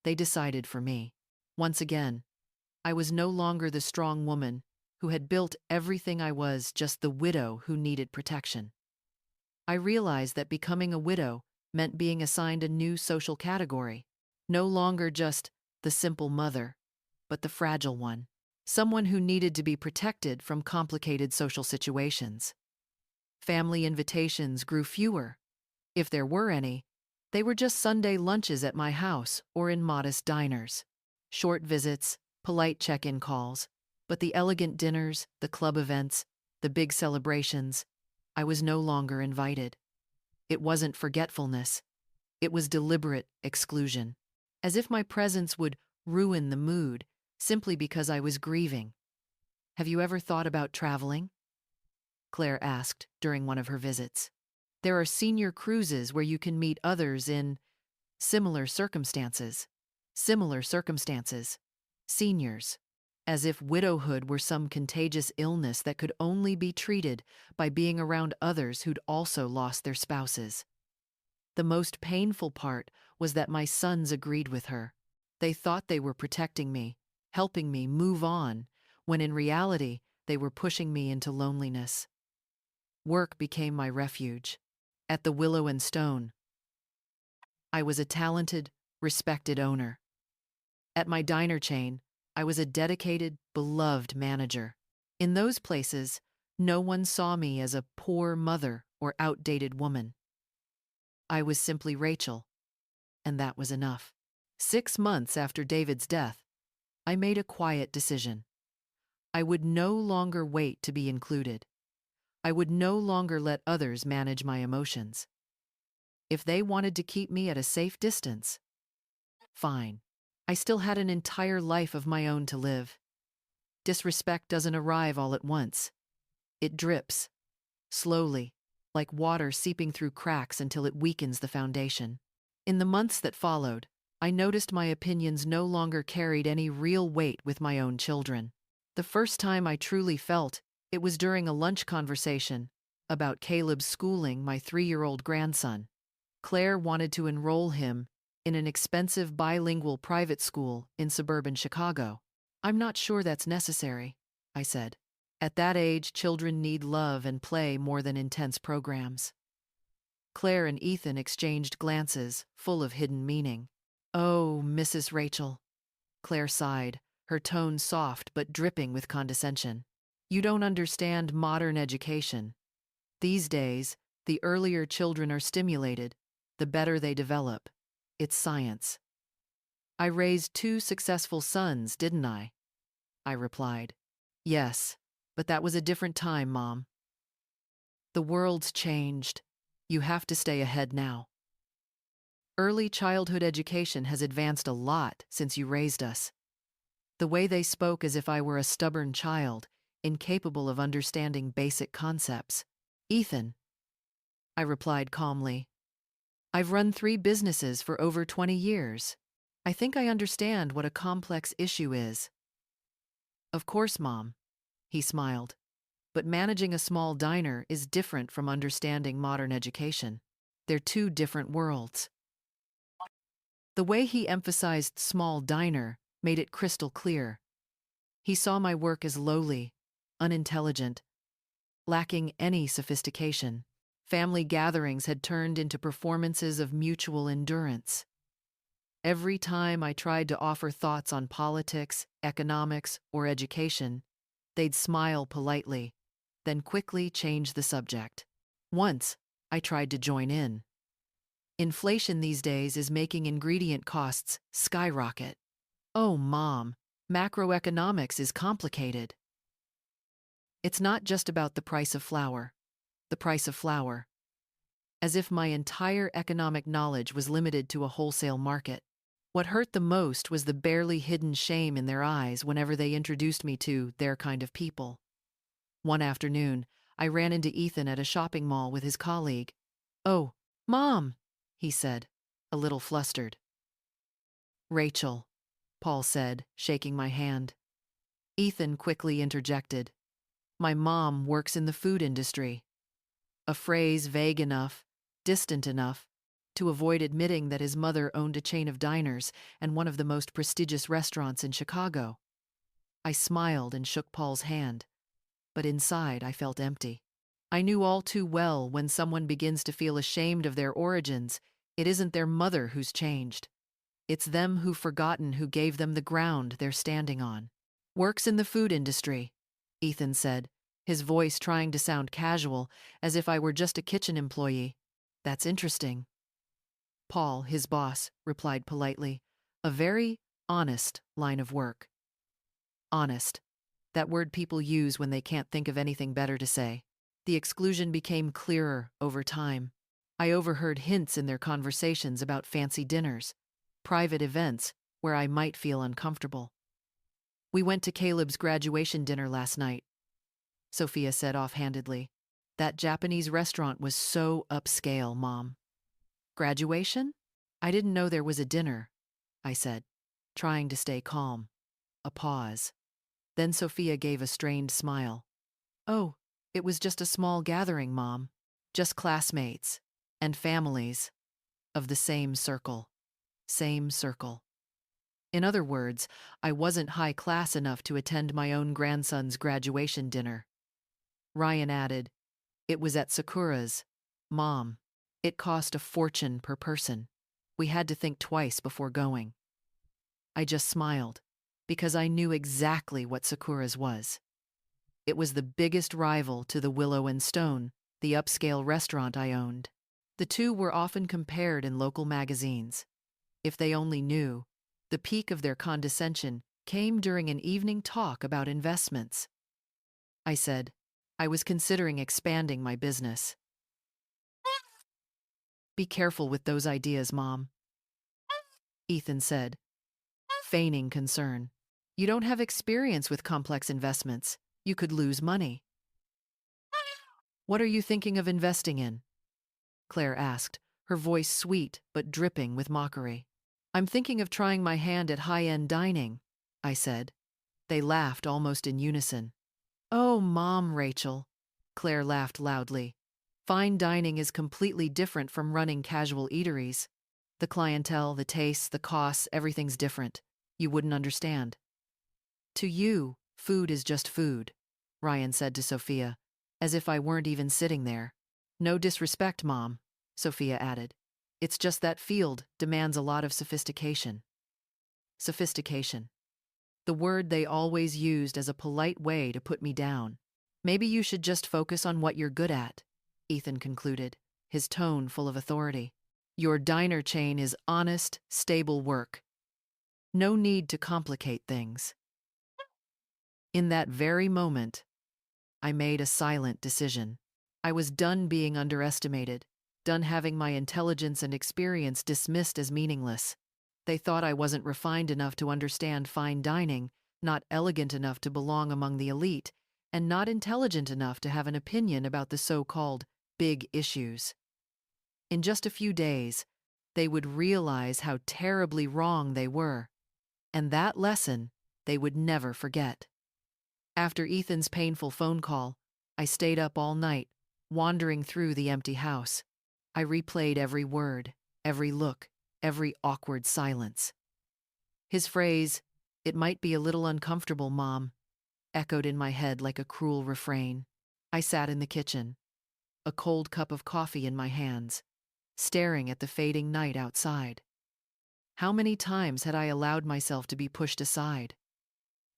They decided for me. Once again, I was no longer the strong woman who had built everything I was, just the widow who needed protection. I realized that becoming a widow meant being assigned a new social category, no longer just the simple mother, but the fragile one, someone who needed to be protected from complicated social situations. Family invitations grew fewer. If there were any, they were just Sunday lunches at my house or in modest diners. Short visits, polite check-in calls, but the elegant dinners, the club events, the big celebrations, I was no longer invited. It wasn't forgetfulness. It was deliberate exclusion, as if my presence would ruin the mood simply because I was grieving. "Have you ever thought about traveling?" Claire asked during one of her visits. "There are senior cruises where you can meet others in similar circumstances." Similar circumstances. Seniors. As if widowhood were some contagious illness that could only be treated by being around others who'd also lost their spouses. The most painful part was that my sons agreed with her. They thought they were protecting me, helping me move on, when in reality, they were pushing me into loneliness. Work became my refuge. At the Willow and Stone, I was a talented, respected owner. At my diner chain, I was a dedicated, beloved manager. In those places, no one saw me as a poor mother or outdated woman. I was simply Rachel, and that was enough. 6 months after David's death, I made a quiet decision. I would no longer wait to be included. I would no longer let others manage my emotions. If they wanted to keep me at a safe distance, fine. I still had an entire life of my own to live. Disrespect doesn't arrive all at once. It drips, slowly, like water seeping through cracks until it weakens the foundation. In the months that followed, I noticed my opinions no longer carried any real weight with my own children. The first time I truly felt it was during a lunch conversation about Caleb's schooling my 3-year-old grandson. Claire wanted to enroll him in an expensive bilingual private school in suburban Chicago. "I'm not sure that's necessary," I said. "At that age, children need love and play more than intense programs." Claire and Ethan exchanged glances, full of hidden meaning. "Oh, Mrs. Rachel," Claire sighed, her tone soft but dripping with condescension. "You don't understand modern education. These days, the earlier children are stimulated, the better they develop. It's science." "I raised 2 successful sons, didn't I?" I replied. "Yes, but that was a different time, Mom. The world's changed. You have to stay ahead now. Early childhood education has advanced a lot since you raised us." The way they spoke as if I were a stubborn child, incapable of understanding basic concepts. "Ethan," I replied calmly, "I've run 3 businesses for over 20 years. I think I understand what a complex issue is." "Of course, Mom," he smiled. "But managing a small diner is different from understanding modern education. They're 2 different worlds." The way he emphasized small diner made it crystal clear. He saw my work as lowly, unintelligent, lacking any sophistication. Family gatherings had turned into performances of mutual endurance. Every time I tried to offer thoughts on politics, economics, or education, they'd smile politely, then quickly change the subject. Once, I tried to join in. "Inflation these days is making ingredient costs skyrocket." "Oh, Mom, macroeconomics is complicated." "It's not just about the price of flour." The price of flour. As if my entire economic knowledge was limited to a wholesale market. What hurt the most was the barely hidden shame in their eyes whenever they introduced me to their kind of people. One afternoon, I ran into Ethan at a shopping mall with his colleague. "Oh, Mom," he said, a little flustered. "Rachel," Paul said, shaking my hand. Ethan quickly interjected. "My mom works in the food industry." A phrase vague enough, distant enough, to avoid admitting that his mother owned a chain of diners and one of the most prestigious restaurants in Chicago. I smiled and shook Paul's hand, but inside I felt empty. I knew all too well when someone begins to feel ashamed of their origins, it isn't their mother who's changed. It's them who've forgotten who gave them the ground they're standing on. "Works in the food industry," Ethan said, his voice trying to sound casual, as if I were just a kitchen employee. "That's interesting." Paul, his boss, replied politely, "A very honest line of work." Honest. That word people use when they can't think of anything better to say. The exclusion became clearer over time. I overheard hints in their conversations about fancy dinners, private events where I might feel uncomfortable. "We went to Caleb's graduation dinner last night," Sophia said offhandedly. "That Japanese restaurant was so upscale, Mom." "Graduation? I didn't know there was a dinner," I said, trying to stay calm. A pause. Then Sophia gave a strained smile. "Oh, it was just a small gathering, Mom. Just classmates and families of the same circle. Same circle." In other words, I wasn't high class enough to attend my own grandson's graduation dinner. Ryan added, "It was at Sakura's. Mom, it cost a fortune per person. We had to think twice before going." I just smiled, because I knew exactly what Sakura's was. It was the biggest rival to the Willow and Stone, the upscale restaurant I owned. The 2 were often compared in local magazines. If they only knew, the peak of their condescension came during an evening talk about investments. I said, I was considering expanding my business. Be careful with those ideas, Mom, Ethan said, feigning concern. You don't have experience with complex investments. You could lose money. What are you thinking of investing in? Claire asked, her voice sweet but dripping with mockery. I'm thinking of trying my hand at high-end dining, I said. They laughed almost in unison. Oh, Mom, Rachel, Claire laughed loudly. Fine dining is completely different from running casual eateries. The clientele, the tastes, the costs, everything's different. You wouldn't understand. To you, food is just food, Ryan said to Sophia, as if I weren't even sitting there. No disrespect, Mom, Sophia added. It's just that field demands a lot of sophistication. Sophistication. The word they always used as a polite way to put me down. Maybe you should just focus on what you're good at, Ethan concluded, his tone full of authority. Your diner chain is honest, stable work. No need to complicate things. In that very moment, I made a silent decision. I was done being underestimated, done having my intelligence and experience dismissed as meaningless. They thought I wasn't refined enough to understand fine dining, not elegant enough to belong among the elite, and not intelligent enough to have an opinion about the so-called big issues. In just a few days, they would realize how terribly wrong they were, and that lesson they would never forget. After Ethan's painful phone call, I stayed up all night, wandering through the empty house. I replayed every word, every look, every awkward silence. His phrase, "It might be a little uncomfortable, Mom," echoed in my head like a cruel refrain. I sat in the kitchen, a cold cup of coffee in my hands, staring at the fading night outside. How many times had I allowed myself to be pushed aside?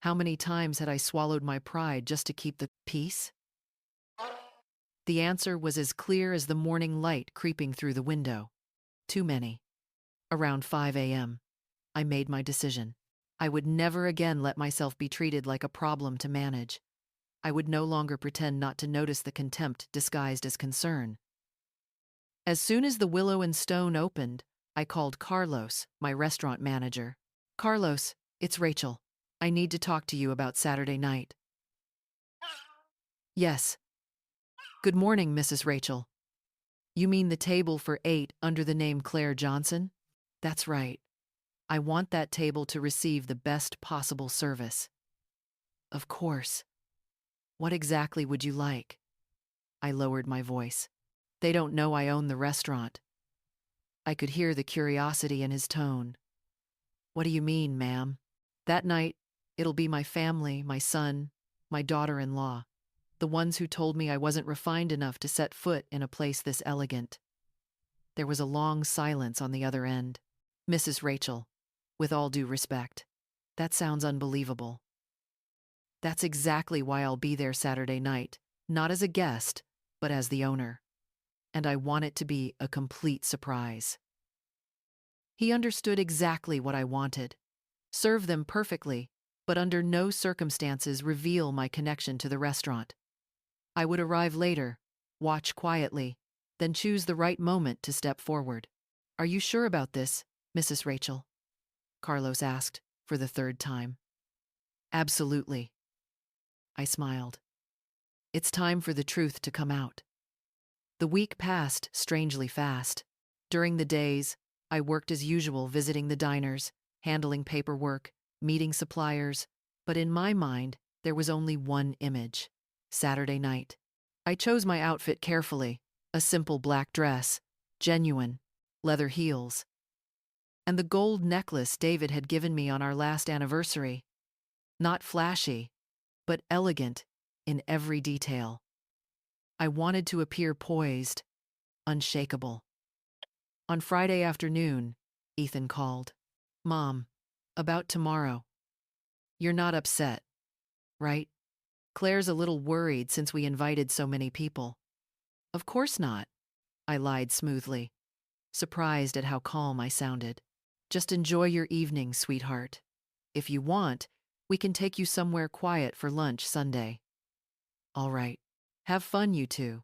How many times had I swallowed my pride just to keep the peace? The answer was as clear as the morning light creeping through the window. Too many. Around 5 a.m., I made my decision. I would never again let myself be treated like a problem to manage. I would no longer pretend not to notice the contempt disguised as concern. As soon as the Willow and Stone opened, I called Carlos, my restaurant manager. Carlos, it's Rachel. I need to talk to you about Saturday night. Yes. Good morning, Mrs. Rachel. You mean the table for 8 under the name Claire Johnson? That's right. I want that table to receive the best possible service. Of course. What exactly would you like? I lowered my voice. They don't know I own the restaurant. I could hear the curiosity in his tone. What do you mean, ma'am? That night, it'll be my family, my son, my daughter-in-law, the ones who told me I wasn't refined enough to set foot in a place this elegant. There was a long silence on the other end. Mrs. Rachel, with all due respect, that sounds unbelievable. That's exactly why I'll be there Saturday night, not as a guest, but as the owner. And I want it to be a complete surprise. He understood exactly what I wanted. Serve them perfectly, but under no circumstances reveal my connection to the restaurant. I would arrive later, watch quietly, then choose the right moment to step forward. Are you sure about this, Mrs. Rachel? Carlos asked for the third time. Absolutely. I smiled. It's time for the truth to come out. The week passed strangely fast. During the days, I worked as usual, visiting the diners, handling paperwork, meeting suppliers, but in my mind, there was only one image: Saturday night. I chose my outfit carefully, a simple black dress, genuine, leather heels, and the gold necklace David had given me on our last anniversary. Not flashy, but elegant in every detail. I wanted to appear poised, unshakable. On Friday afternoon, Ethan called. Mom, about tomorrow. You're not upset, right? Claire's a little worried since we invited so many people. Of course not, I lied smoothly, surprised at how calm I sounded. Just enjoy your evening, sweetheart. If you want, we can take you somewhere quiet for lunch Sunday. All right. Have fun, you two.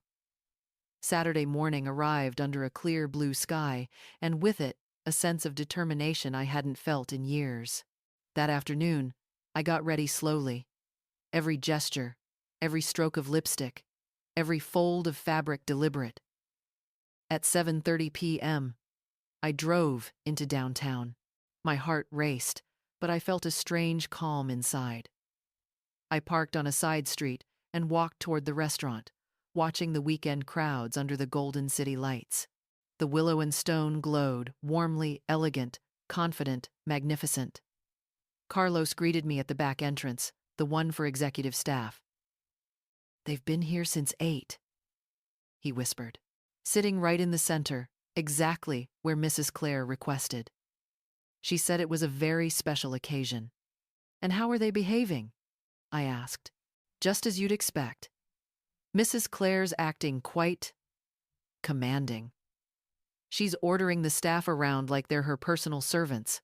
Saturday morning arrived under a clear blue sky, and with it, a sense of determination I hadn't felt in years. That afternoon, I got ready slowly. Every gesture, every stroke of lipstick, every fold of fabric deliberate. At 7:30 p.m., I drove into downtown. My heart raced, but I felt a strange calm inside. I parked on a side street and walked toward the restaurant, watching the weekend crowds under the Golden City lights. The Willow and Stone glowed, warmly elegant, confident, magnificent. Carlos greeted me at the back entrance, the one for executive staff. "They've been here since 8, he whispered. Sitting right in the center, exactly where Mrs. Clare requested. She said it was a very special occasion. "And how are they behaving?" I asked. "Just as you'd expect. Mrs. Clare's acting quite commanding. She's ordering the staff around like they're her personal servants."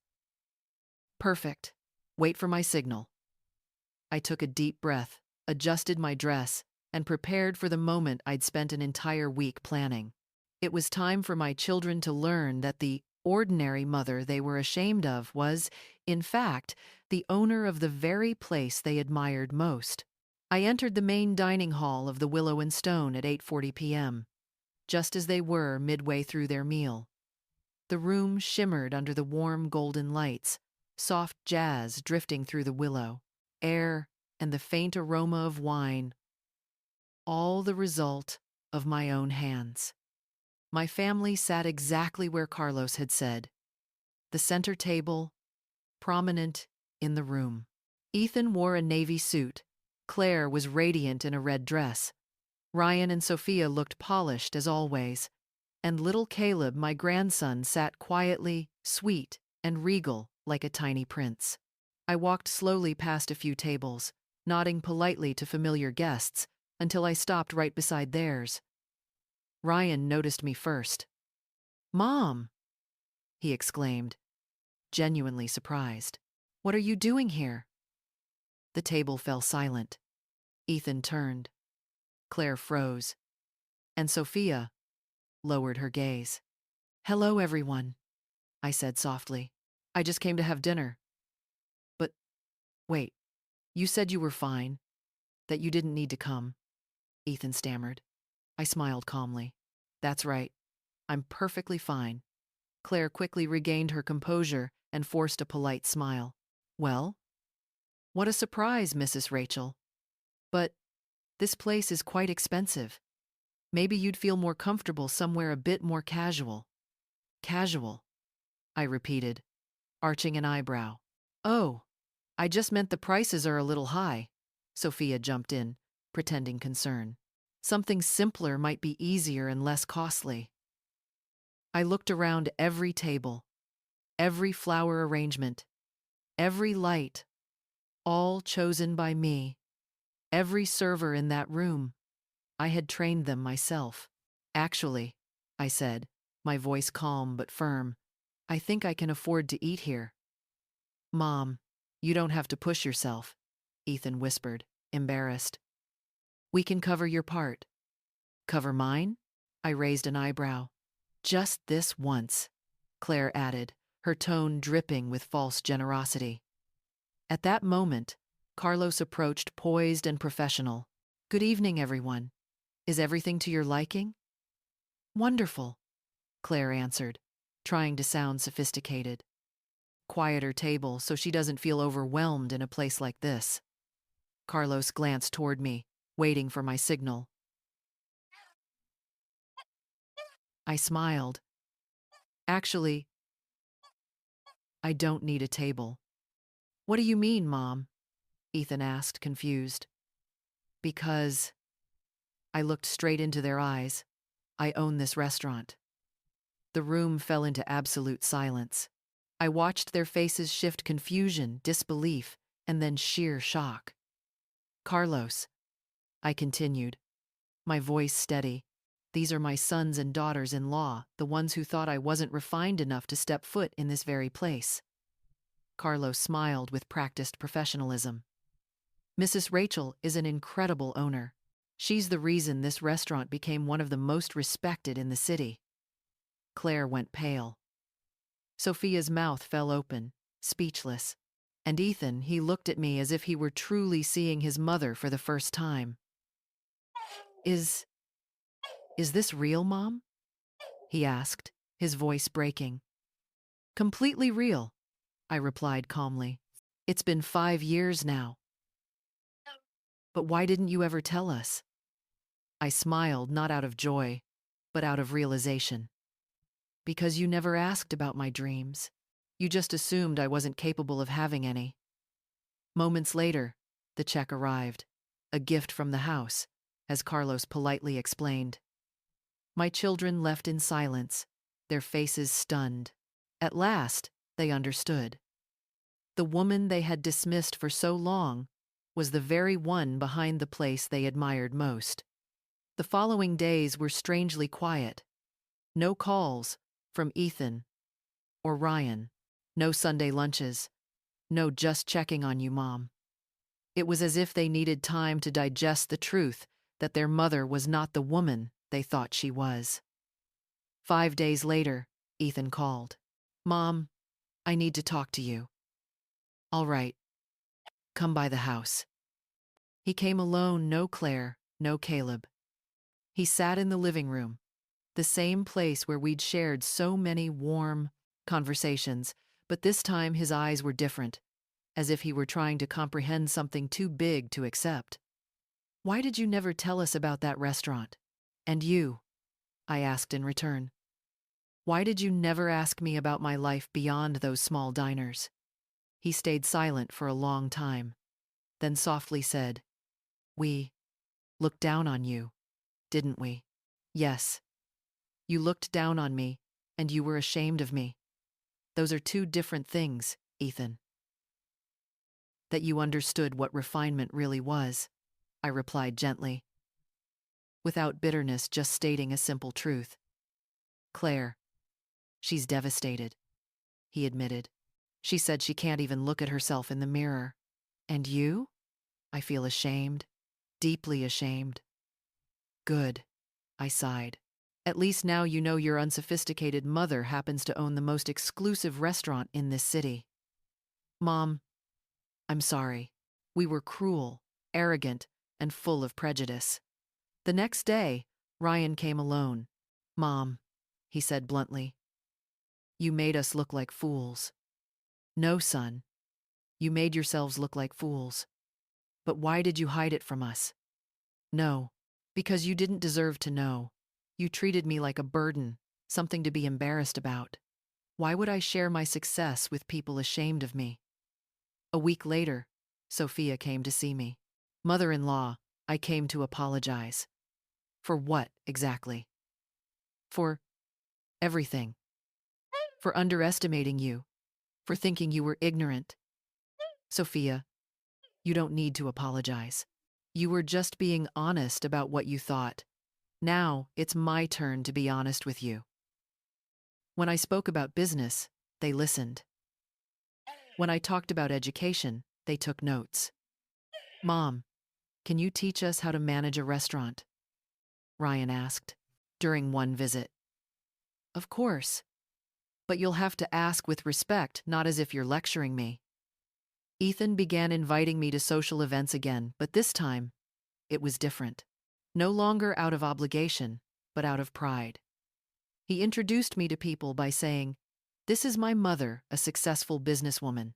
"Perfect. Wait for my signal." I took a deep breath, adjusted my dress, and prepared for the moment I'd spent an entire week planning. It was time for my children to learn that the ordinary mother they were ashamed of was, in fact, the owner of the very place they admired most. I entered the main dining hall of the Willow and Stone at 8:40 p.m., just as they were midway through their meal. The room shimmered under the warm golden lights, soft jazz drifting through the willow, air, and the faint aroma of wine, all the result of my own hands. My family sat exactly where Carlos had said, the center table, prominent in the room. Ethan wore a navy suit. Claire was radiant in a red dress. Ryan and Sophia looked polished as always. And little Caleb, my grandson, sat quietly, sweet, and regal like a tiny prince. I walked slowly past a few tables, nodding politely to familiar guests, until I stopped right beside theirs. Ryan noticed me first. "Mom!" he exclaimed, genuinely surprised. "What are you doing here?" The table fell silent. Ethan turned. Claire froze. And Sophia lowered her gaze. "Hello, everyone," I said softly. "I just came to have dinner." "But wait, you said you were fine, that you didn't need to come," Ethan stammered. I smiled calmly. "That's right. I'm perfectly fine." Claire quickly regained her composure and forced a polite smile. "Well, what a surprise, Mrs. Rachel. But this place is quite expensive. Maybe you'd feel more comfortable somewhere a bit more casual." "Casual," I repeated, arching an eyebrow. "Oh, I just meant the prices are a little high," Sophia jumped in, pretending concern. "Something simpler might be easier and less costly." I looked around every table, every flower arrangement, every light, all chosen by me. Every server in that room. I had trained them myself. "Actually," I said, my voice calm but firm, "I think I can afford to eat here." "Mom, you don't have to push yourself," Ethan whispered, embarrassed. "We can cover your part." "Cover mine?" I raised an eyebrow. "Just this once," Claire added, her tone dripping with false generosity. At that moment, Carlos approached poised and professional. "Good evening, everyone. Is everything to your liking?" "Wonderful," Claire answered, trying to sound sophisticated. "Quieter table so she doesn't feel overwhelmed in a place like this." Carlos glanced toward me, waiting for my signal. I smiled. "Actually, I don't need a table." "What do you mean, Mom?" Ethan asked, confused. "Because," I looked straight into their eyes, "I own this restaurant." The room fell into absolute silence. I watched their faces shift confusion, disbelief, and then sheer shock. "Carlos," I continued, my voice steady, "these are my sons and daughters-in-law, the ones who thought I wasn't refined enough to step foot in this very place." Carlos smiled with practiced professionalism. "Mrs. Rachel is an incredible owner. She's the reason this restaurant became one of the most respected in the city. Claire went pale. Sophia's mouth fell open, speechless. And Ethan, he looked at me as if he were truly seeing his mother for the first time. Is this real, Mom? He asked, his voice breaking. Completely real, I replied calmly. It's been 5 years now. But why didn't you ever tell us? I smiled, not out of joy, but out of realization. Because you never asked about my dreams. You just assumed I wasn't capable of having any. Moments later, the check arrived, a gift from the house, as Carlos politely explained. My children left in silence, their faces stunned. At last, they understood. The woman they had dismissed for so long was the very one behind the place they admired most. The following days were strangely quiet. No calls from Ethan or Ryan, no Sunday lunches, no just checking on you, Mom. It was as if they needed time to digest the truth that their mother was not the woman they thought she was. 5 days later, Ethan called. Mom, I need to talk to you. All right, come by the house. He came alone, no Claire, no Caleb. He sat in the living room, the same place where we'd shared so many warm conversations, but this time his eyes were different, as if he were trying to comprehend something too big to accept. Why did you never tell us about that restaurant? And you? I asked in return. Why did you never ask me about my life beyond those small diners? He stayed silent for a long time, then softly said, We looked down on you, didn't we? Yes. You looked down on me, and you were ashamed of me. Those are two different things, Ethan. That you understood what refinement really was, I replied gently. Without bitterness, just stating a simple truth. Claire, she's devastated, he admitted. She said she can't even look at herself in the mirror. And you? I feel ashamed, deeply ashamed. Good, I sighed. At least now you know your unsophisticated mother happens to own the most exclusive restaurant in this city. Mom, I'm sorry. We were cruel, arrogant, and full of prejudice. The next day, Ryan came alone. Mom, he said bluntly, you made us look like fools. No, son. You made yourselves look like fools. But why did you hide it from us? No, because you didn't deserve to know. You treated me like a burden, something to be embarrassed about. Why would I share my success with people ashamed of me? A week later, Sophia came to see me. Mother-in-law, I came to apologize. For what, exactly? For everything. For underestimating you. For thinking you were ignorant. Sophia, you don't need to apologize. You were just being honest about what you thought. Now it's my turn to be honest with you. When I spoke about business, they listened. When I talked about education, they took notes. Mom, can you teach us how to manage a restaurant? Ryan asked, during one visit. Of course. But you'll have to ask with respect, not as if you're lecturing me. Ethan began inviting me to social events again, but this time, it was different. No longer out of obligation, but out of pride. He introduced me to people by saying, This is my mother, a successful businesswoman.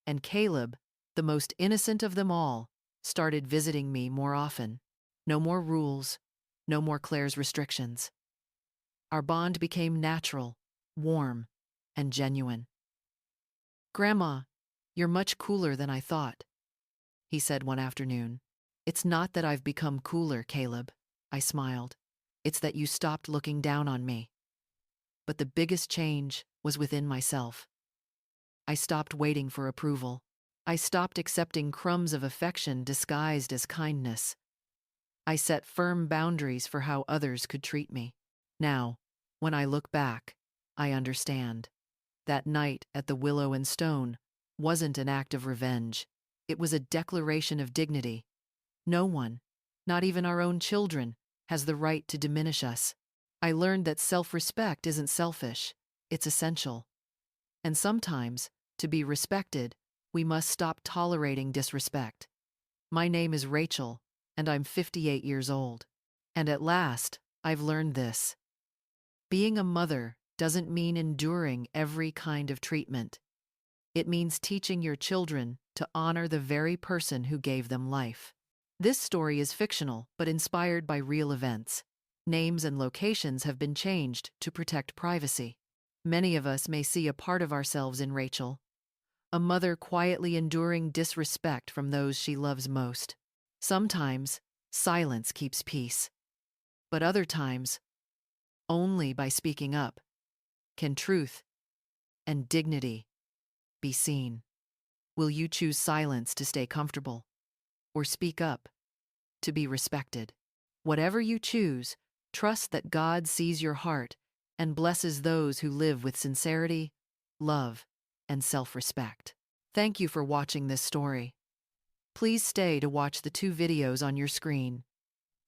And Caleb, the most innocent of them all, started visiting me more often. No more rules, no more Claire's restrictions. Our bond became natural, warm, and genuine. Grandma, you're much cooler than I thought, he said one afternoon. It's not that I've become cooler, Caleb, I smiled. It's that you stopped looking down on me. But the biggest change was within myself. I stopped waiting for approval. I stopped accepting crumbs of affection disguised as kindness. I set firm boundaries for how others could treat me. Now, when I look back, I understand. That night at the Willow and Stone wasn't an act of revenge. It was a declaration of dignity. No one, Not even our own children has the right to diminish us. I learned that self-respect isn't selfish, it's essential. And sometimes, to be respected, we must stop tolerating disrespect. My name is Rachel, and I'm 58 years old. And at last, I've learned this. Being a mother doesn't mean enduring every kind of treatment. It means teaching your children to honor the very person who gave them life. This story is fictional, but inspired by real events. Names and locations have been changed to protect privacy. Many of us may see a part of ourselves in Rachel, a mother quietly enduring disrespect from those she loves most. Sometimes, silence keeps peace. But other times, only by speaking up can truth and dignity be seen. Will you choose silence to stay comfortable, or speak up to be respected? Whatever you choose, trust that God sees your heart and blesses those who live with sincerity, love, and self-respect. Thank you for watching this story. Please stay to watch the 2 videos on your screen,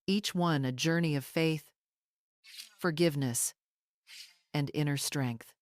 each one a journey of faith, forgiveness, and inner strength.